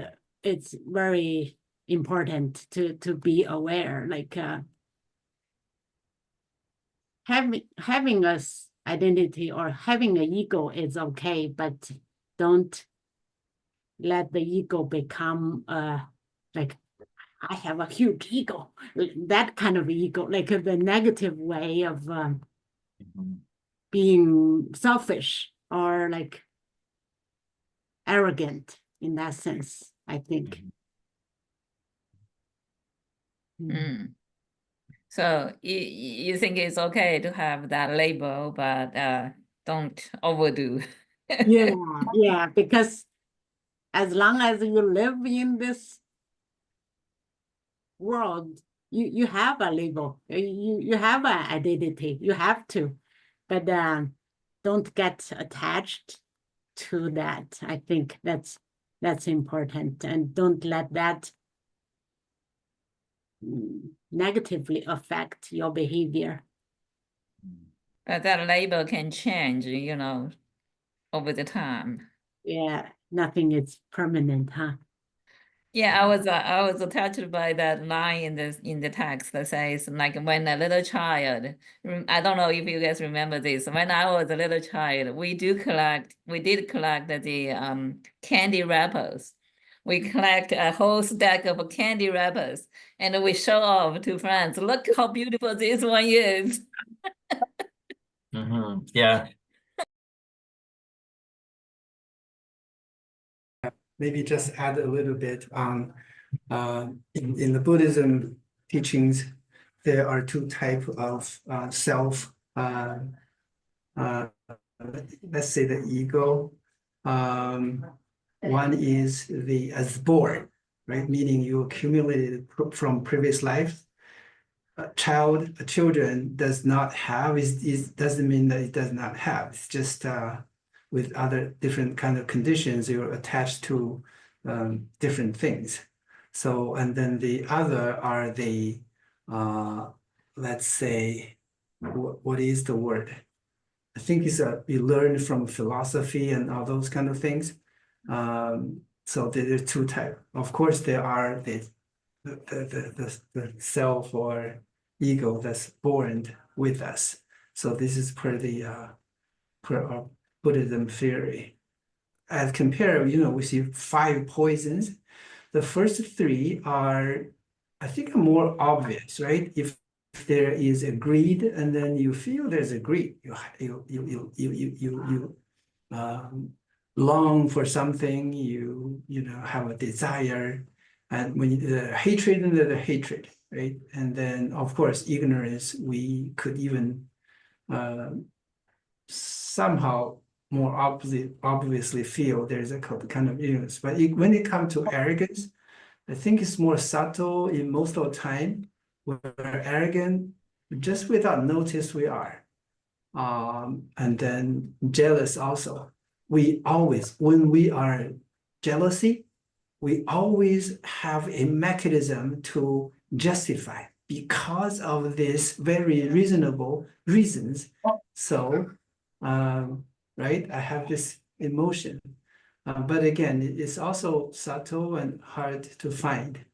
very important to be aware, like having a identity or having an ego is okay, but don't let the ego become like, I have a huge ego, that kind of ego, like the negative way of being selfish or like arrogant in that sense, I think. So you think it's okay to have that label, but don't overdo. Yeah, because as long as you live in this world, you have a label, you have an identity, you have to, but don't get attached to that. I think that's important, and don't let that negatively affect your behavior. But that label can change, over the time. Yeah, nothing is permanent, huh? Yeah, I was touched by that line in the text that says like when a little child. I don't know if you guys remember this. When I was a little child, we did collect the candy wrappers. We collect a whole stack of candy wrappers and we show off to friends. Look how beautiful this one is. Yeah. Maybe just add a little bit on in the Buddhism teachings, there are two types of self. Let's say the ego. One is the as born, right? Meaning you accumulated from previous life. Children does not have is doesn't mean that it does not have. It's just with other different kind of conditions, you're attached to different things. So, and then the other are the let's say, what is the word? I think it's we learn from philosophy and all those kind of things. So there are two types. Of course, there are the self or ego that's born with us. So this is per our Buddhism theory. As compared, we see 5 poisons. The first 3 are, I think, more obvious, right? If there is a greed, and then you feel there's a greed, you long for something, you have a desire, and when the hatred, and the hatred, right? And then of course ignorance, we could even somehow more obviously feel there's a kind of ignorance. But when it comes to arrogance, I think it's more subtle in most of the time. We're arrogant, just without notice we are. And then jealous also. We always, when we are jealousy, we always have a mechanism to justify because of this very reasonable reasons. So, right, I have this emotion. But again, it's also subtle and hard to find.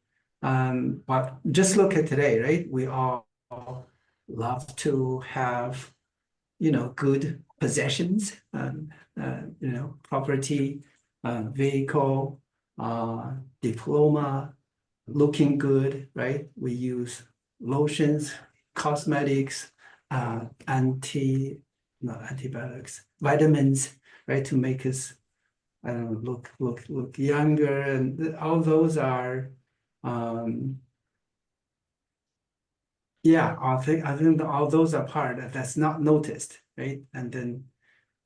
But just look at today, right? We all love to have, good possessions, property, vehicle, diploma, looking good, right? We use lotions, cosmetics, antibiotics, vitamins, right, to make us look younger, and all those are yeah, I think all those are part that's not noticed, right? And then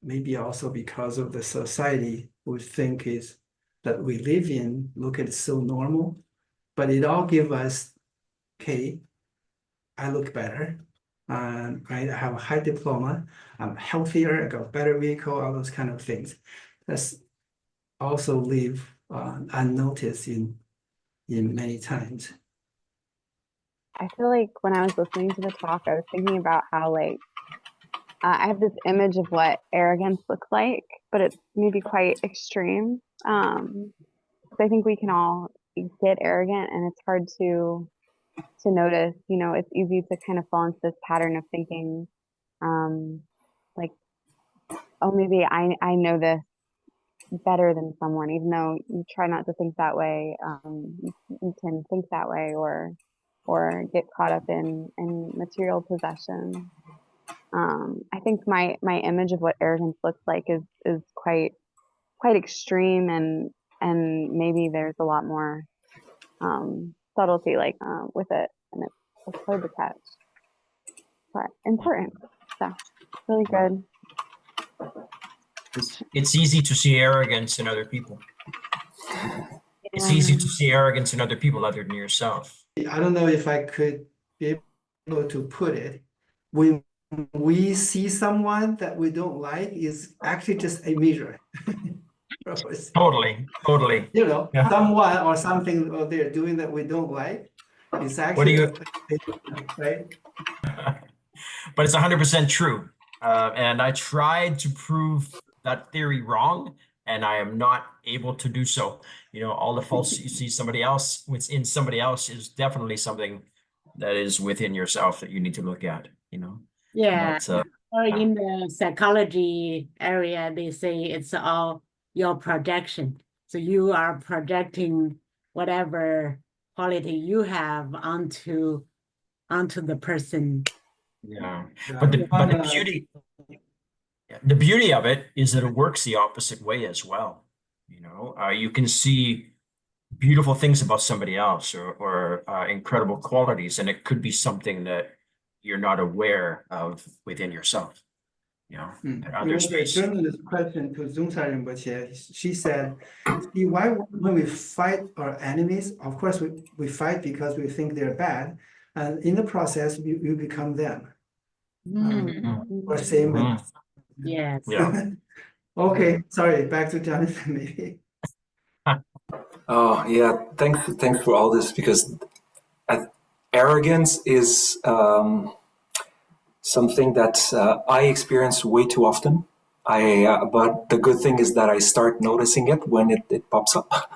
maybe also because of the society we think is that we live in, look at it so normal, but it all give us, okay, I look better, right? I have a high diploma, I'm healthier, I got better vehicle, all those kind of things. That's also live unnoticed in many times. I feel like when I was listening to the talk, I was thinking about how I have this image of what arrogance looks like, but it's maybe quite extreme. So I think we can all get arrogant, and it's hard to notice. It's easy to kind of fall into this pattern of thinking, like, oh, maybe I know this better than someone, even though you try not to think that way. You can think that way, or get caught up in material possession. I think my image of what arrogance looks like is quite extreme, and maybe there's a lot more subtlety with it, and it's hard to catch, but important. So really good. It's easy to see arrogance in other people. It's easy to see arrogance in other people other than yourself. I don't know if I could be able to put it. When we see someone that we don't like, is actually just a mirror. Totally. Yeah. Someone or something they're doing that we don't like. It's actually right. But it's 100% true. And I tried to prove that theory wrong, and I am not able to do so. You know, all the faults you see somebody else, what's in somebody else is definitely something that is within yourself that you need to look at, you know. Yeah. Not, Or in the psychology area, they say it's all your projection. So you are projecting whatever quality you have onto the person. yeah. Yeah, But I the find that the beauty of it is that it works the opposite way as well. You know, you can see beautiful things about somebody else or incredible qualities, and it could be something that you're not aware of within yourself. You know, that There others was may a see. journalist question to Zungsa Rinpoche. She said, see, why when we fight our enemies, of course we fight because we think they're bad, and in the process we become them. Or same. Mhm. Yes. Yeah. Okay, sorry, back to Jonathan maybe. Oh yeah, thanks for all this, because arrogance is something that I experience way too often. But the good thing is that I start noticing it when it pops up.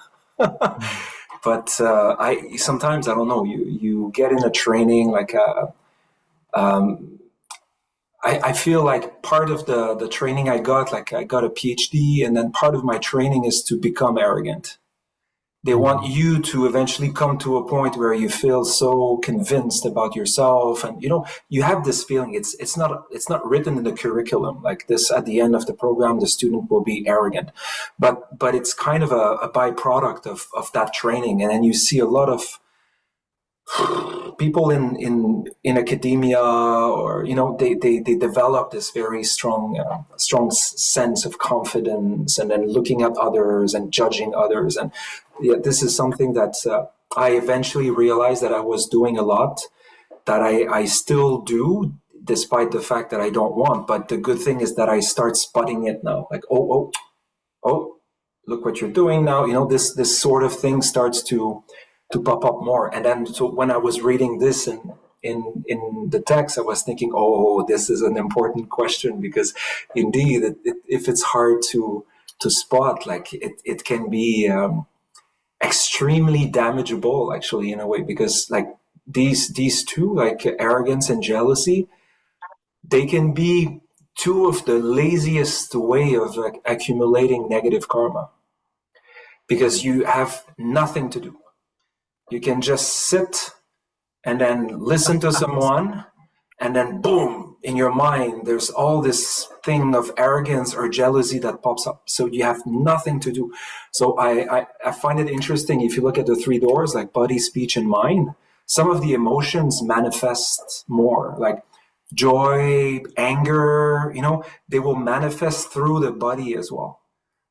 But I sometimes, I don't know, you get in a training like I feel like part of the training I got, like I got a PhD, and then part of my training is to become arrogant. They want you to eventually come to a point where you feel so convinced about yourself, and you have this feeling. It's not written in the curriculum like this. At the end of the program, the student will be arrogant, but it's kind of a byproduct of that training. And then you see a lot of people in academia, or they develop this very strong sense of confidence, and then looking at others and judging others. And yeah, this is something that I eventually realized that I was doing a lot, that I still do, despite the fact that I don't want. But the good thing is that I start spotting it now, like oh, look what you're doing now. This sort of thing starts to pop up more. And then, so when I was reading this in the text, I was thinking, oh, this is an important question, because indeed, if it's hard to spot, like it can be extremely damageable, actually, in a way, because like these two, like arrogance and jealousy, they can be two of the laziest way of like accumulating negative karma, because you have nothing to do. You can just sit and then listen to someone, and then boom, in your mind, there's all this thing of arrogance or jealousy that pops up. So you have nothing to do. So I find it interesting, if you look at the three doors, like body, speech, and mind, some of the emotions manifest more, like joy, anger, they will manifest through the body as well.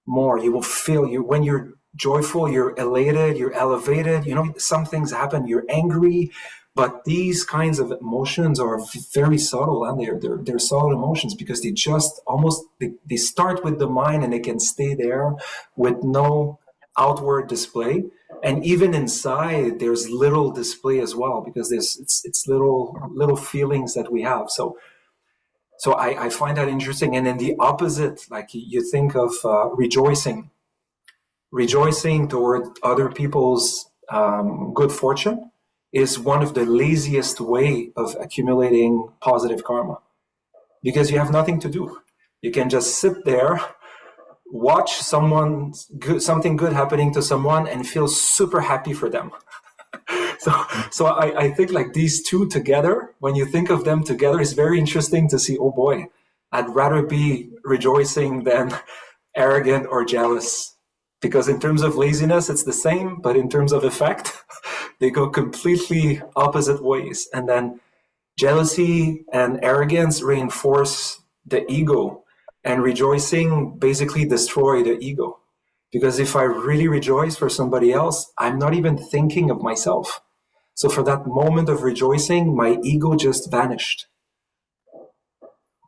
More, you will feel, when you're joyful, you're elated, you're elevated, some things happen, you're angry. But these kinds of emotions are very subtle, and they're subtle emotions, because they just almost they start with the mind, and they can stay there with no outward display. And even inside, there's little display as well, because it's little feelings that we have. So I find that interesting. And then the opposite, like you think of rejoicing toward other people's good fortune, is one of the laziest way of accumulating positive karma, because you have nothing to do. You can just sit there, watch something good happening to someone, and feel super happy for them. So I think like these two together, when you think of them together, it's very interesting to see, oh boy, I'd rather be rejoicing than arrogant or jealous. Because in terms of laziness, it's the same, but in terms of effect, they go completely opposite ways. And then jealousy and arrogance reinforce the ego, and rejoicing basically destroy the ego. Because if I really rejoice for somebody else, I'm not even thinking of myself. So for that moment of rejoicing, my ego just vanished.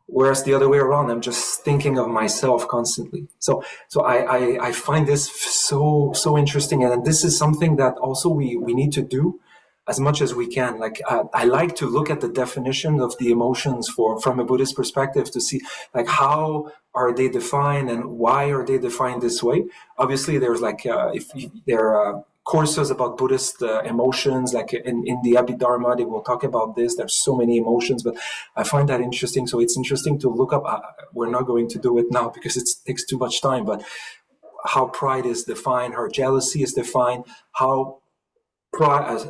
Whereas the other way around, I'm just thinking of myself constantly. So I find this so interesting, and this is something that also we need to do as much as we can. Like I like to look at the definition of the emotions from a Buddhist perspective, to see like how are they defined and why are they defined this way? Obviously, there's like there are courses about Buddhist emotions, like in the Abhidharma, they will talk about this. There's so many emotions, but I find that interesting. So it's interesting to look up. We're not going to do it now because it takes too much time, but how pride is defined, how jealousy is defined, how pride,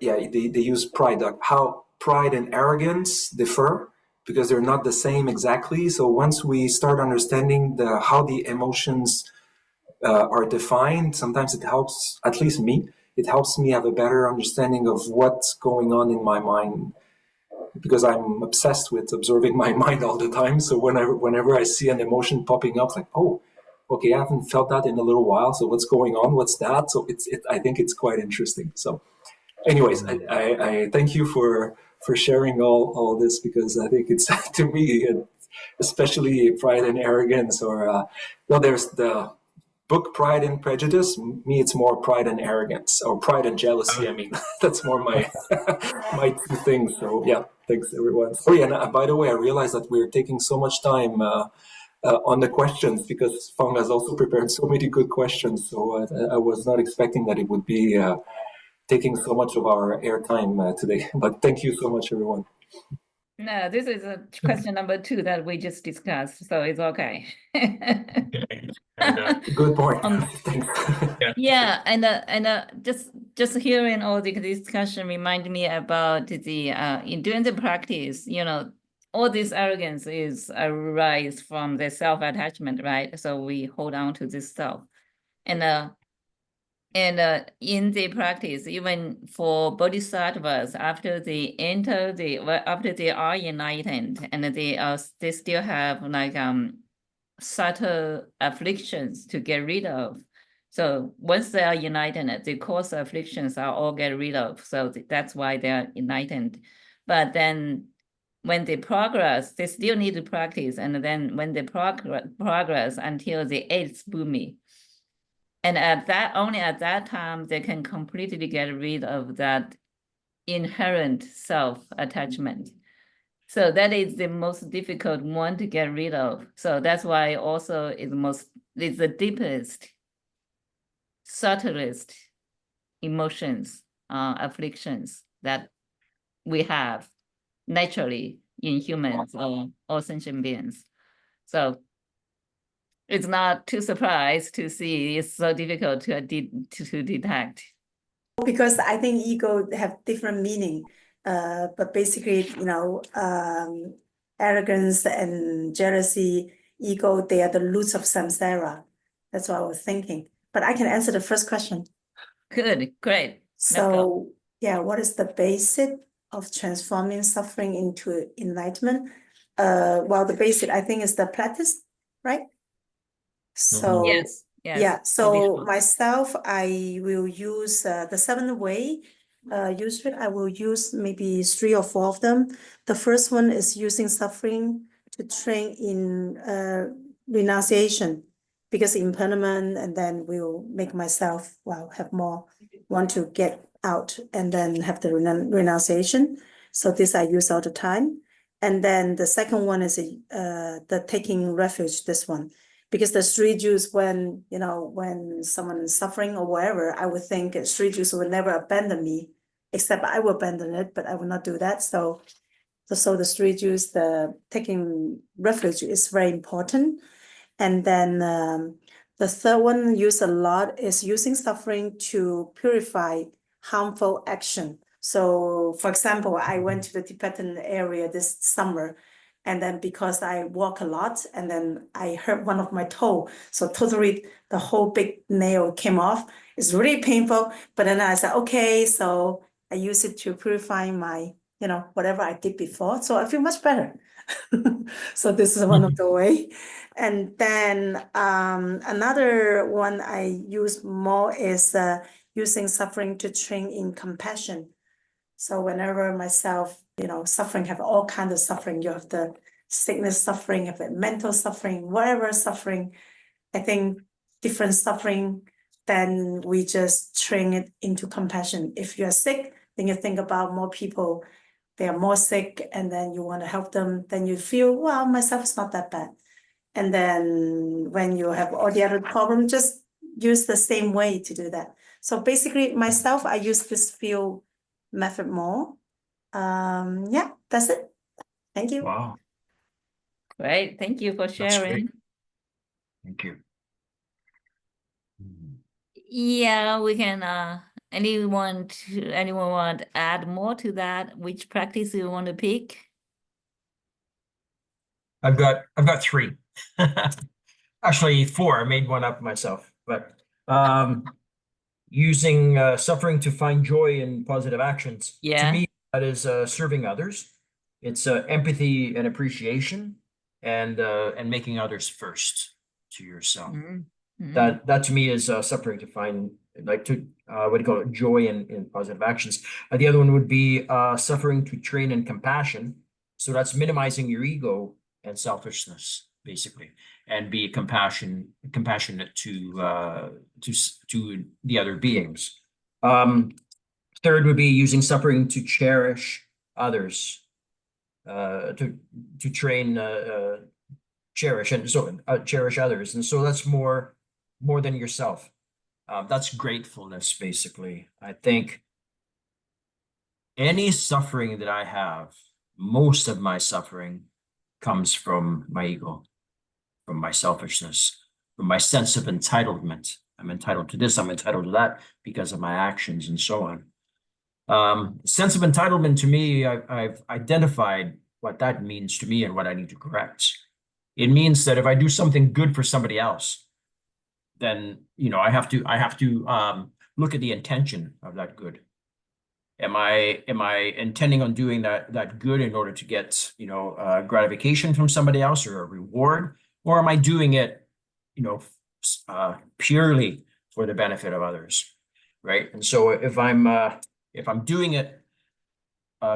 they use pride, how pride and arrogance differ, because they're not the same exactly. So once we start understanding how the emotions are defined, sometimes it helps, at least me, it helps me have a better understanding of what's going on in my mind, because I'm obsessed with observing my mind all the time. So whenever I see an emotion popping up, like, oh, okay, I haven't felt that in a little while. So what's going on? What's that? So I think it's quite interesting. So anyways, I thank you for sharing all this, because I think it's, to me, especially pride and arrogance, or well, there's the book Pride and Prejudice. Me, it's more pride and arrogance, or pride and jealousy. I mean, that's more my my two things. So yeah, thanks everyone. Sorry, and by the way, I realized that we're taking so much time on the questions, because Fang has also prepared so many good questions. So I was not expecting that it would be taking so much of our airtime today. But thank you so much, everyone. No, this is a question number 2 that we just discussed, so it's okay. Good point. Thanks. Yeah, and just hearing all the discussion reminded me about the in doing the practice, all this arrogance is arise from the self-attachment, right? So we hold on to this self, and in the practice, even for bodhisattvas, after they enter after they are enlightened, and they still have like subtle afflictions to get rid of. So once they are enlightened, the coarse afflictions are all get rid of. So that's why they are enlightened. But then when they progress, they still need to practice. And then when they progress until the 8th bhumi, and only at that time, they can completely get rid of that inherent self-attachment. So that is the most difficult one to get rid of. So that's why also it's the deepest, subtlest emotions, afflictions that we have naturally in humans or all sentient beings. So it's not too surprised to see it's so difficult to detect. Because I think ego have different meaning, but basically, arrogance and jealousy, ego, they are the roots of samsara. That's what I was thinking. But I can answer the first question. Good, great. So, yeah, what is the basic of transforming suffering into enlightenment? Well, the basic, I think, is the practice, right? So yes. Yeah, so myself, I will use the 7th way. Usually I will use maybe 3 or 4 of them. The first one is using suffering to train in renunciation, because impermanent, and then will make myself, have more want to get out, and then have the renunciation. So this I use all the time. And then the second one is the taking refuge, this one. Because the 3 Jews, when someone is suffering or whatever, I would think 3 Jews will never abandon me, except I will abandon it, but I will not do that. So the 3 Jews, the taking refuge is very important. And then the third one used a lot is using suffering to purify harmful action. So, for example, I went to the Tibetan area this summer, and then because I walk a lot, and then I hurt one of my toe, so totally the whole big nail came off. It's really painful, but then I said, okay, so I use it to purify my, whatever I did before. So I feel much better. So this is one of the way. And then another one I use more is using suffering to train in compassion. So whenever myself, suffering, have all kinds of suffering, you have the sickness suffering, you have the mental suffering, whatever suffering, I think different suffering, then we just train it into compassion. If you're sick, then you think about more people, they are more sick, and then you want to help them, then you feel, well, myself is not that bad. And then when you have all the other problems, just use the same way to do that. So basically myself, I use this few method more. Yeah, that's it. Thank you. Wow. Great. Thank you for That's great. sharing. Thank you. Yeah, we can, anyone want to add more to that? Which practice you want to pick? I've got 3. Actually 4. I made one up myself, but using suffering to find joy in positive actions. To Yeah. me, that is serving others. It's empathy and appreciation, and making others first to yourself. That to me is suffering to find, like, to what do you call it, joy in positive actions. The other one would be suffering to train in compassion. So that's minimizing your ego and selfishness, basically, and be compassionate to the other beings. Third would be using suffering to cherish others, to train, cherish, and so cherish others, and so that's more than yourself. That's gratefulness, basically. I think any suffering that I have, most of my suffering comes from my ego, from my selfishness, from my sense of entitlement. I'm entitled to this, I'm entitled to that because of my actions and so on. Sense of entitlement, to me, I've identified what that means to me and what I need to correct. It means that if I do something good for somebody else, then, you know, I have to look at the intention of that good. Am I intending on doing that good in order to get, you know, gratification from somebody else or a reward, or am I doing it, you know, purely for the benefit of others, right? And so if I'm doing it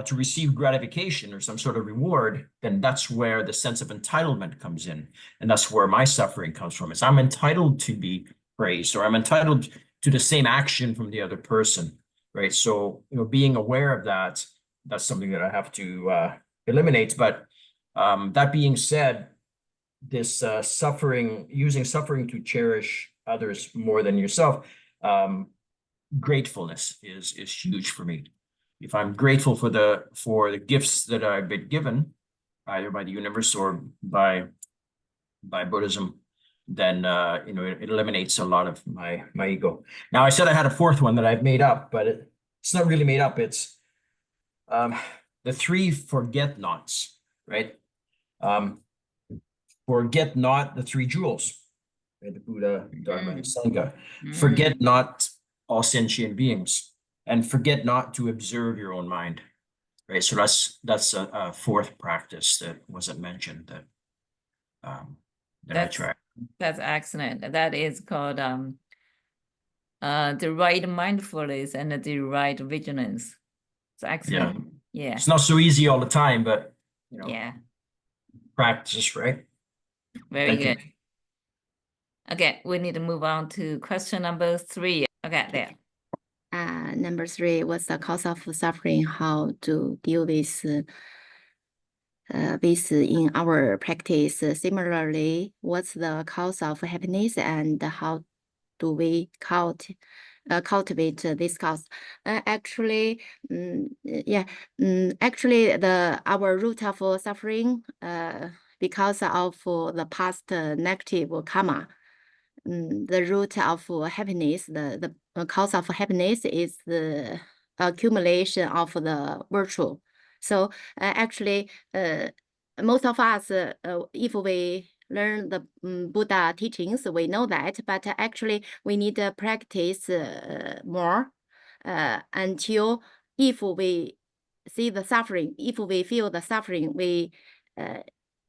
to receive gratification or some sort of reward, then that's where the sense of entitlement comes in, and that's where my suffering comes from. Is I'm entitled to be praised, or I'm entitled to the same action from the other person. Right. So, you know, being aware of that, that's something that I have to eliminate. But that being said, this using suffering to cherish others more than yourself, gratefulness is huge for me. If I'm grateful for the gifts that I've been given, either by the universe or by Buddhism, then you know, it eliminates a lot of my ego. Now, I said I had a 4th one that I've made up, but it's not really made up. It's the 3 forget nots, right? Forget not the 3 jewels, right? The Buddha, Dharma, and Sangha. Forget not all sentient beings, and forget not to observe your own mind, right? So that's a 4th practice that wasn't mentioned that I try. That's excellent. That is called the right mindfulness and the right vigilance. It's excellent. Yeah. It's not so easy all the time, but, you know, yeah, practice, right? very Thank good. you. Okay, we need to move on to question number 3. Okay, there. Number 3, what's the cause of suffering? How to deal with in our practice? Similarly, what's the cause of happiness, and how do we cultivate this cause? Actually, our root of suffering, because of the past negative karma. The root of happiness, the cause of happiness is the accumulation of the virtue. So actually, most of us, if we learn the Buddha teachings, we know that, but actually we need to practice more until, if we see the suffering, if we feel the suffering, we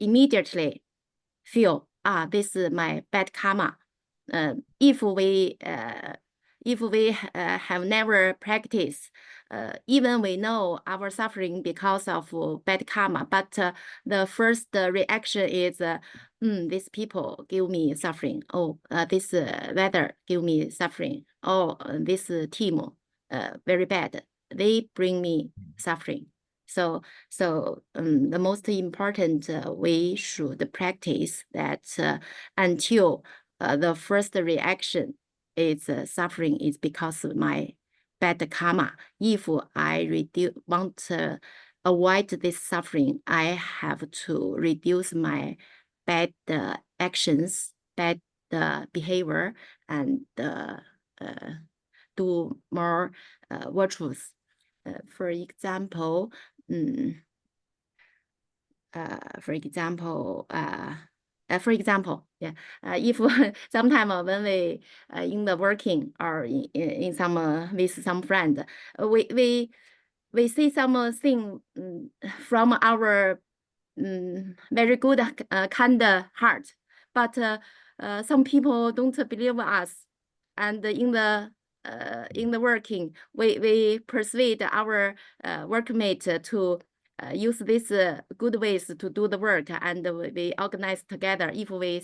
immediately feel, this is my bad karma. If we have never practiced, even we know our suffering because of bad karma, but the first reaction is, these people give me suffering. Oh, this weather give me suffering. Oh, this team, very bad. They bring me suffering. So the most important we should practice that until the first reaction is suffering is because of my bad karma. If I want to avoid this suffering, I have to reduce my bad actions, bad behavior, and do more virtuous. For example, yeah, if sometime when we in the working or in some with some friend, we see something from our very good kind heart, but some people don't believe us, and in the working, we persuade our workmate to use these good ways to do the work, and we organize together if we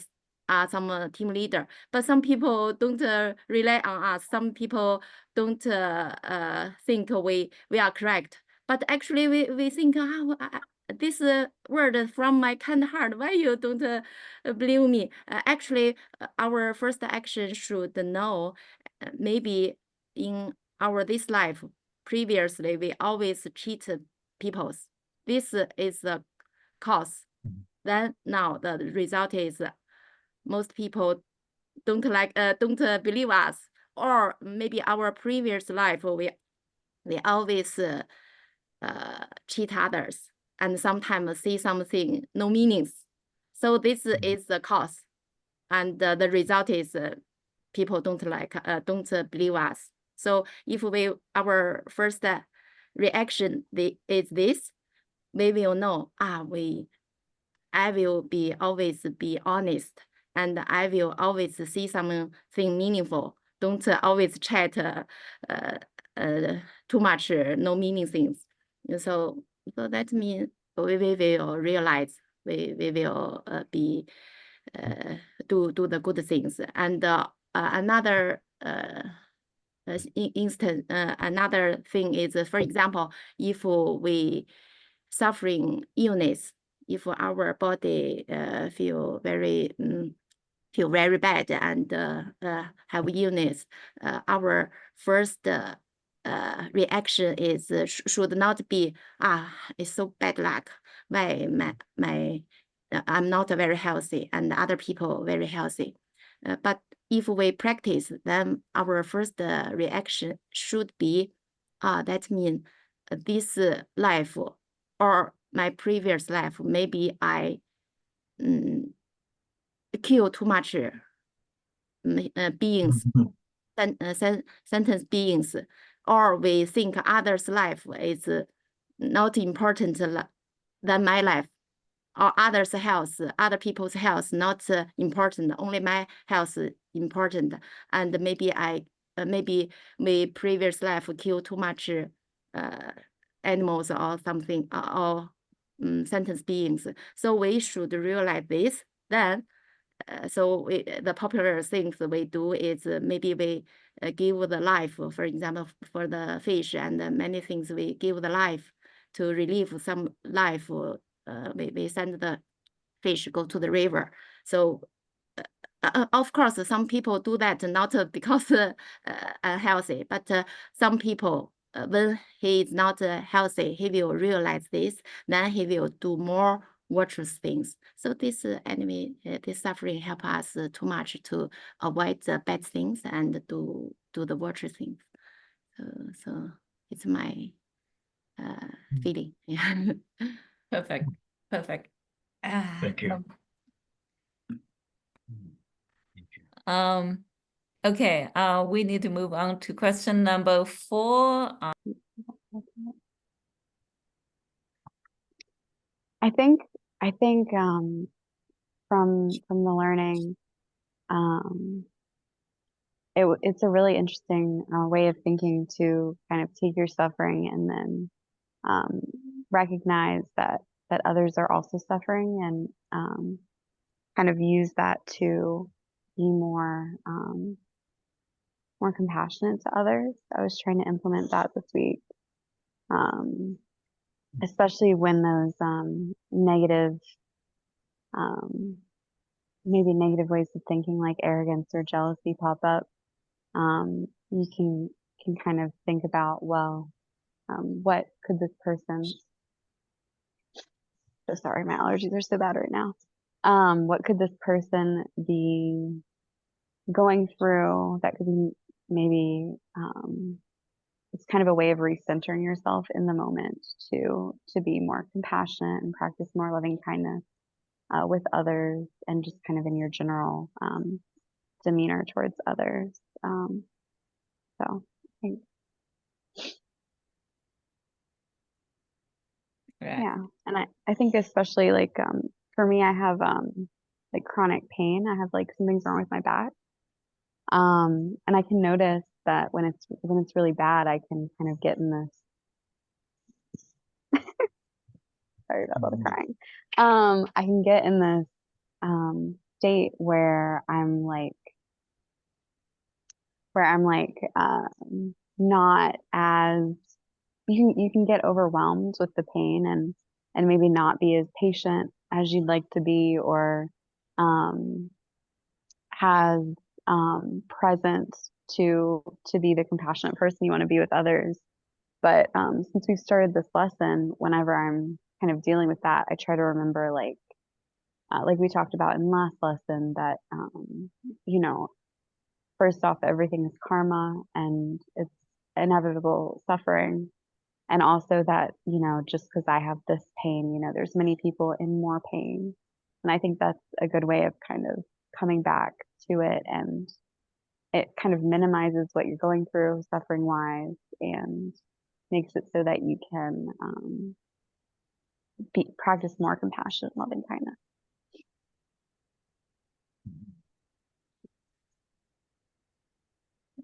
are some team leader. But some people don't rely on us. Some people don't think we are correct. But actually we think, this word from my kind heart, why you don't believe me? Actually, our first action should know, maybe in our this life, previously we always cheat people. This is the cause. Then now the result is most people don't believe us, or maybe our previous life we always cheat others, and sometimes see something no meanings. So this is the cause, and the result is people don't believe us. So if our first reaction is this, we will know, I will always be honest, and I will always see something meaningful. Don't always chat too much no meaning things. So that means we will realize, we will be do the good things. And another instance, another thing is, for example, if we suffering illness, if our body feel very bad and have illness, our first reaction is should not be, it's so bad luck, why I'm not very healthy and other people very healthy. But if we practice, then our first reaction should be, that means this life or my previous life, maybe I kill too much beings, sentence beings, or we think others' life is not important than my life, or others' health, other people's health not important, only my health important, and maybe maybe my previous life kill too much animals or something, or sentence beings. So we should realize this. Then, so the popular things we do is maybe we give the life, for example, for the fish, and many things we give the life to relieve some life. We send the fish go to the river. So of course, some people do that not because unhealthy, but some people, when he is not healthy, he will realize this, then he will do more virtuous things. So this anyway, this suffering help us too much to avoid the bad things and do the virtuous things. So it's my feeling. Yeah. Perfect. Thank you. Okay, we need to move on to question number 4. I think from the learning, it's a really interesting way of thinking to kind of take your suffering and then recognize that others are also suffering, and kind of use that to be more compassionate to others. I was trying to implement that this week. especially when those negative, maybe negative ways of thinking like arrogance or jealousy pop up, you can kind of think about, well, what could this person, so sorry, my allergies are so bad right now. What could this person be going through that could be maybe, it's kind of a way of recentering yourself in the moment to be more compassionate and practice more loving kindness with others, and just kind of in your general demeanor towards others. So I think, Right. yeah, and I think especially like for me, I have like chronic pain. I have like something's wrong with my back, and I can notice that when it's really bad, I can kind of get in this. Sorry about all the crying. I can get in this state where I'm like not as, you can get overwhelmed with the pain and maybe not be as patient as you'd like to be, or has present to be the compassionate person you want to be with others. But since we've started this lesson, whenever I'm kind of dealing with that, I try to remember like we talked about in last lesson, that you know, first off, everything is karma and it's inevitable suffering. And also that, you know, just because I have this pain, you know, there's many people in more pain. And I think that's a good way of kind of coming back to it, and it kind of minimizes what you're going through suffering wise, and makes it so that you can practice more compassion, loving kindness.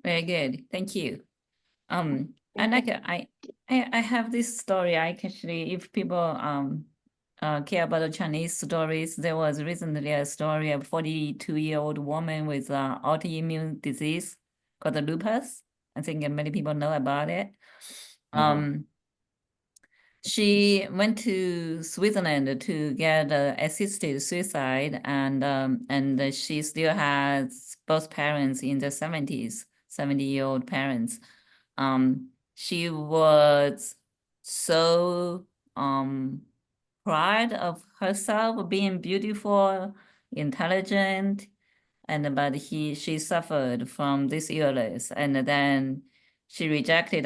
Very good. Thank you. I Thank like I have this story. I actually, if people care about the Chinese stories, there was recently a story of 42-year-old woman with autoimmune disease called the lupus. I think many people know about it. She went to Switzerland to get assisted suicide, and she still has both parents in the 70s, 70-year-old parents. She was so proud of herself being beautiful, intelligent, but she suffered from this illness, and then she rejected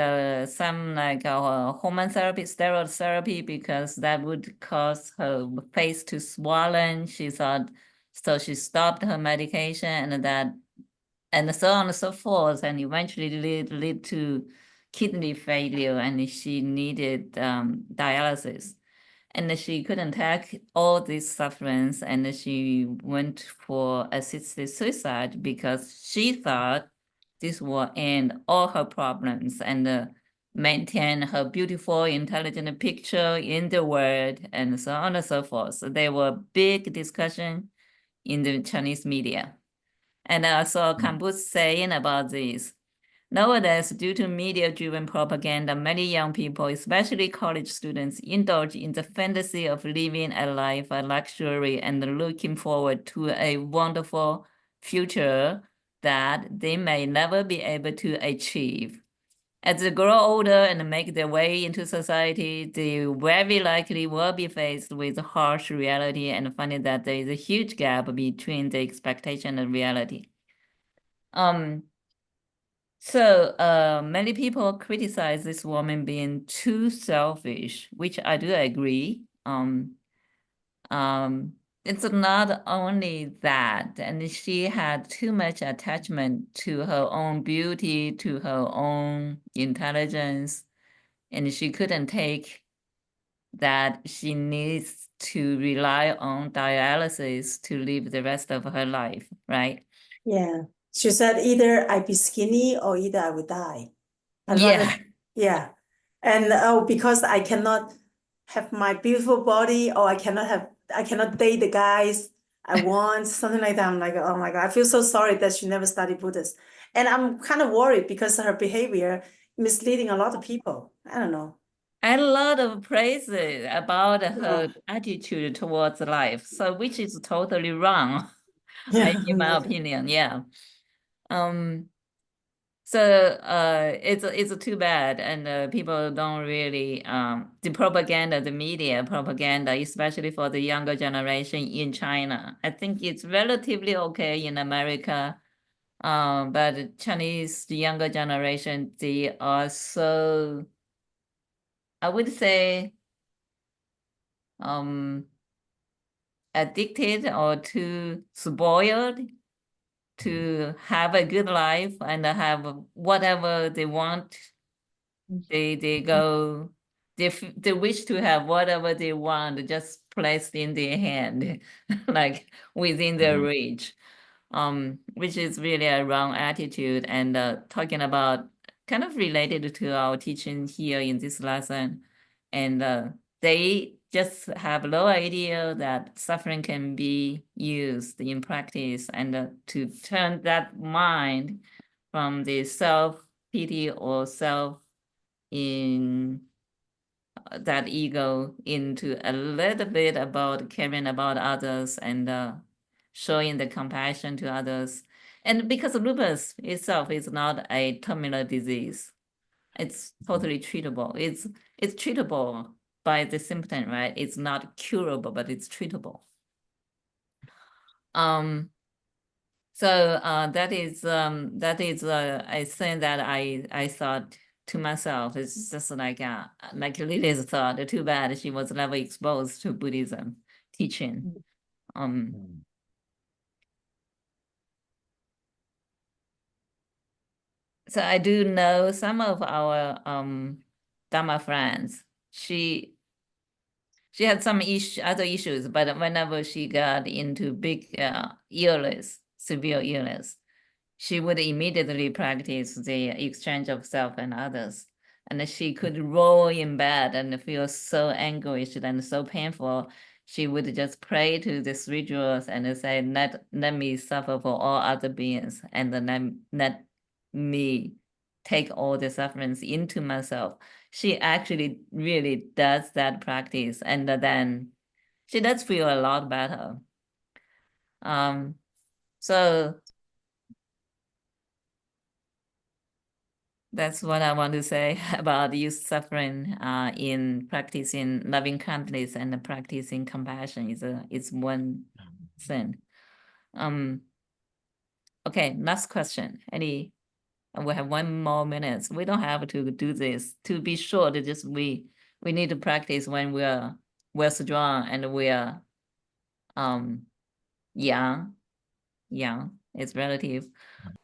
some like hormone therapy, steroid therapy, because that would cause her face to swollen. She thought, so she stopped her medication, and so on and so forth, and eventually lead to kidney failure, and she needed dialysis. And she couldn't take all these sufferings, and she went for assisted suicide because she thought this will end all her problems and maintain her beautiful, intelligent picture in the world, and so on and so forth. So there were big discussion in the Chinese media. And I saw Khenpo saying about this. Nowadays, due to media-driven propaganda, many young people, especially college students, indulge in the fantasy of living a life of luxury and looking forward to a wonderful future that they may never be able to achieve. As they grow older and make their way into society, they very likely will be faced with harsh reality and finding that there is a huge gap between the expectation and reality. So many people criticize this woman being too selfish, which I do agree. It's not only that, and she had too much attachment to her own beauty, to her own intelligence, and she couldn't take that she needs to rely on dialysis to live the rest of her life, right? Yeah. She said either I be skinny or either I would die. I'd Yeah. rather, yeah. And because I cannot have my beautiful body, or I cannot date the guys I want, something like that. I'm like, oh my God, I feel so sorry that she never studied Buddhist. And I'm kind of worried because her behavior misleading a lot of people. I don't know. a lot of praises about her attitude towards life, so which is totally wrong, in my opinion. Yeah. So it's too bad, and people don't really the propaganda, the media propaganda, especially for the younger generation in China. I think it's relatively okay in America, but the Chinese, the younger generation, they are so, I would say, addicted or too spoiled to have a good life and have whatever they want. They go, they wish to have whatever they want just placed in their hand, like within their reach, which is really a wrong attitude. And talking about kind of related to our teaching here in this lesson, and they just have no idea that suffering can be used in practice, and to turn that mind from the self-pity or in that ego into a little bit about caring about others and showing the compassion to others. And because lupus itself is not a terminal disease, it's totally treatable. It's treatable by the symptom, right? It's not curable, but it's treatable. So that is a thing that I thought to myself. It's just like Lily's thought. Too bad she was never exposed to Buddhism teaching. So I do know some of our Dharma friends. She had some other issues, but whenever she got into big illness, severe illness, she would immediately practice the exchange of self and others. And she could roll in bed and feel so anguished and so painful. She would just pray to the three jewels and say, let me suffer for all other beings, and then let me take all the sufferings into myself. She actually really does that practice, and then she does feel a lot better. So that's what I want to say about youth suffering in practicing loving kindness and practicing compassion is one thing. Okay, last question. We have 1 more minute. We don't have to do this. To be short, just we need to practice when we're strong and we're young. It's relative.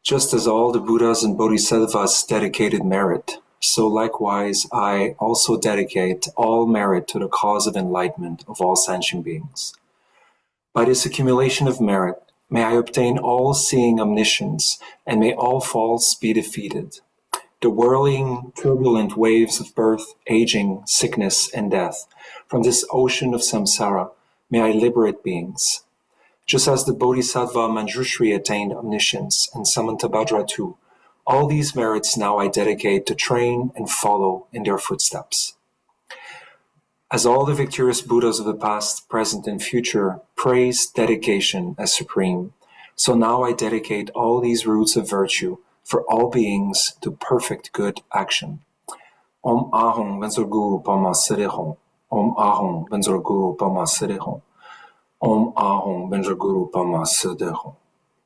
Just as all the Buddhas and Bodhisattvas dedicated merit, so likewise I also dedicate all merit to the cause of enlightenment of all sentient beings. By this accumulation of merit, may I obtain all-seeing omniscience, and may all faults be defeated. The whirling, turbulent waves of birth, aging, sickness, and death, from this ocean of samsara, may I liberate beings. Just as the Bodhisattva Manjushri attained omniscience and Samantabhadra too, all these merits now I dedicate to train and follow in their footsteps. As all the victorious Buddhas of the past, present, and future praise dedication as supreme, so now I dedicate all these roots of virtue for all beings to perfect good action. Om Ahom Benzor Guru Pama Sirihom. Om Ahom Benzor Guru Pama Sirihom. Om Ahom Benzor Guru Pama Sirihom.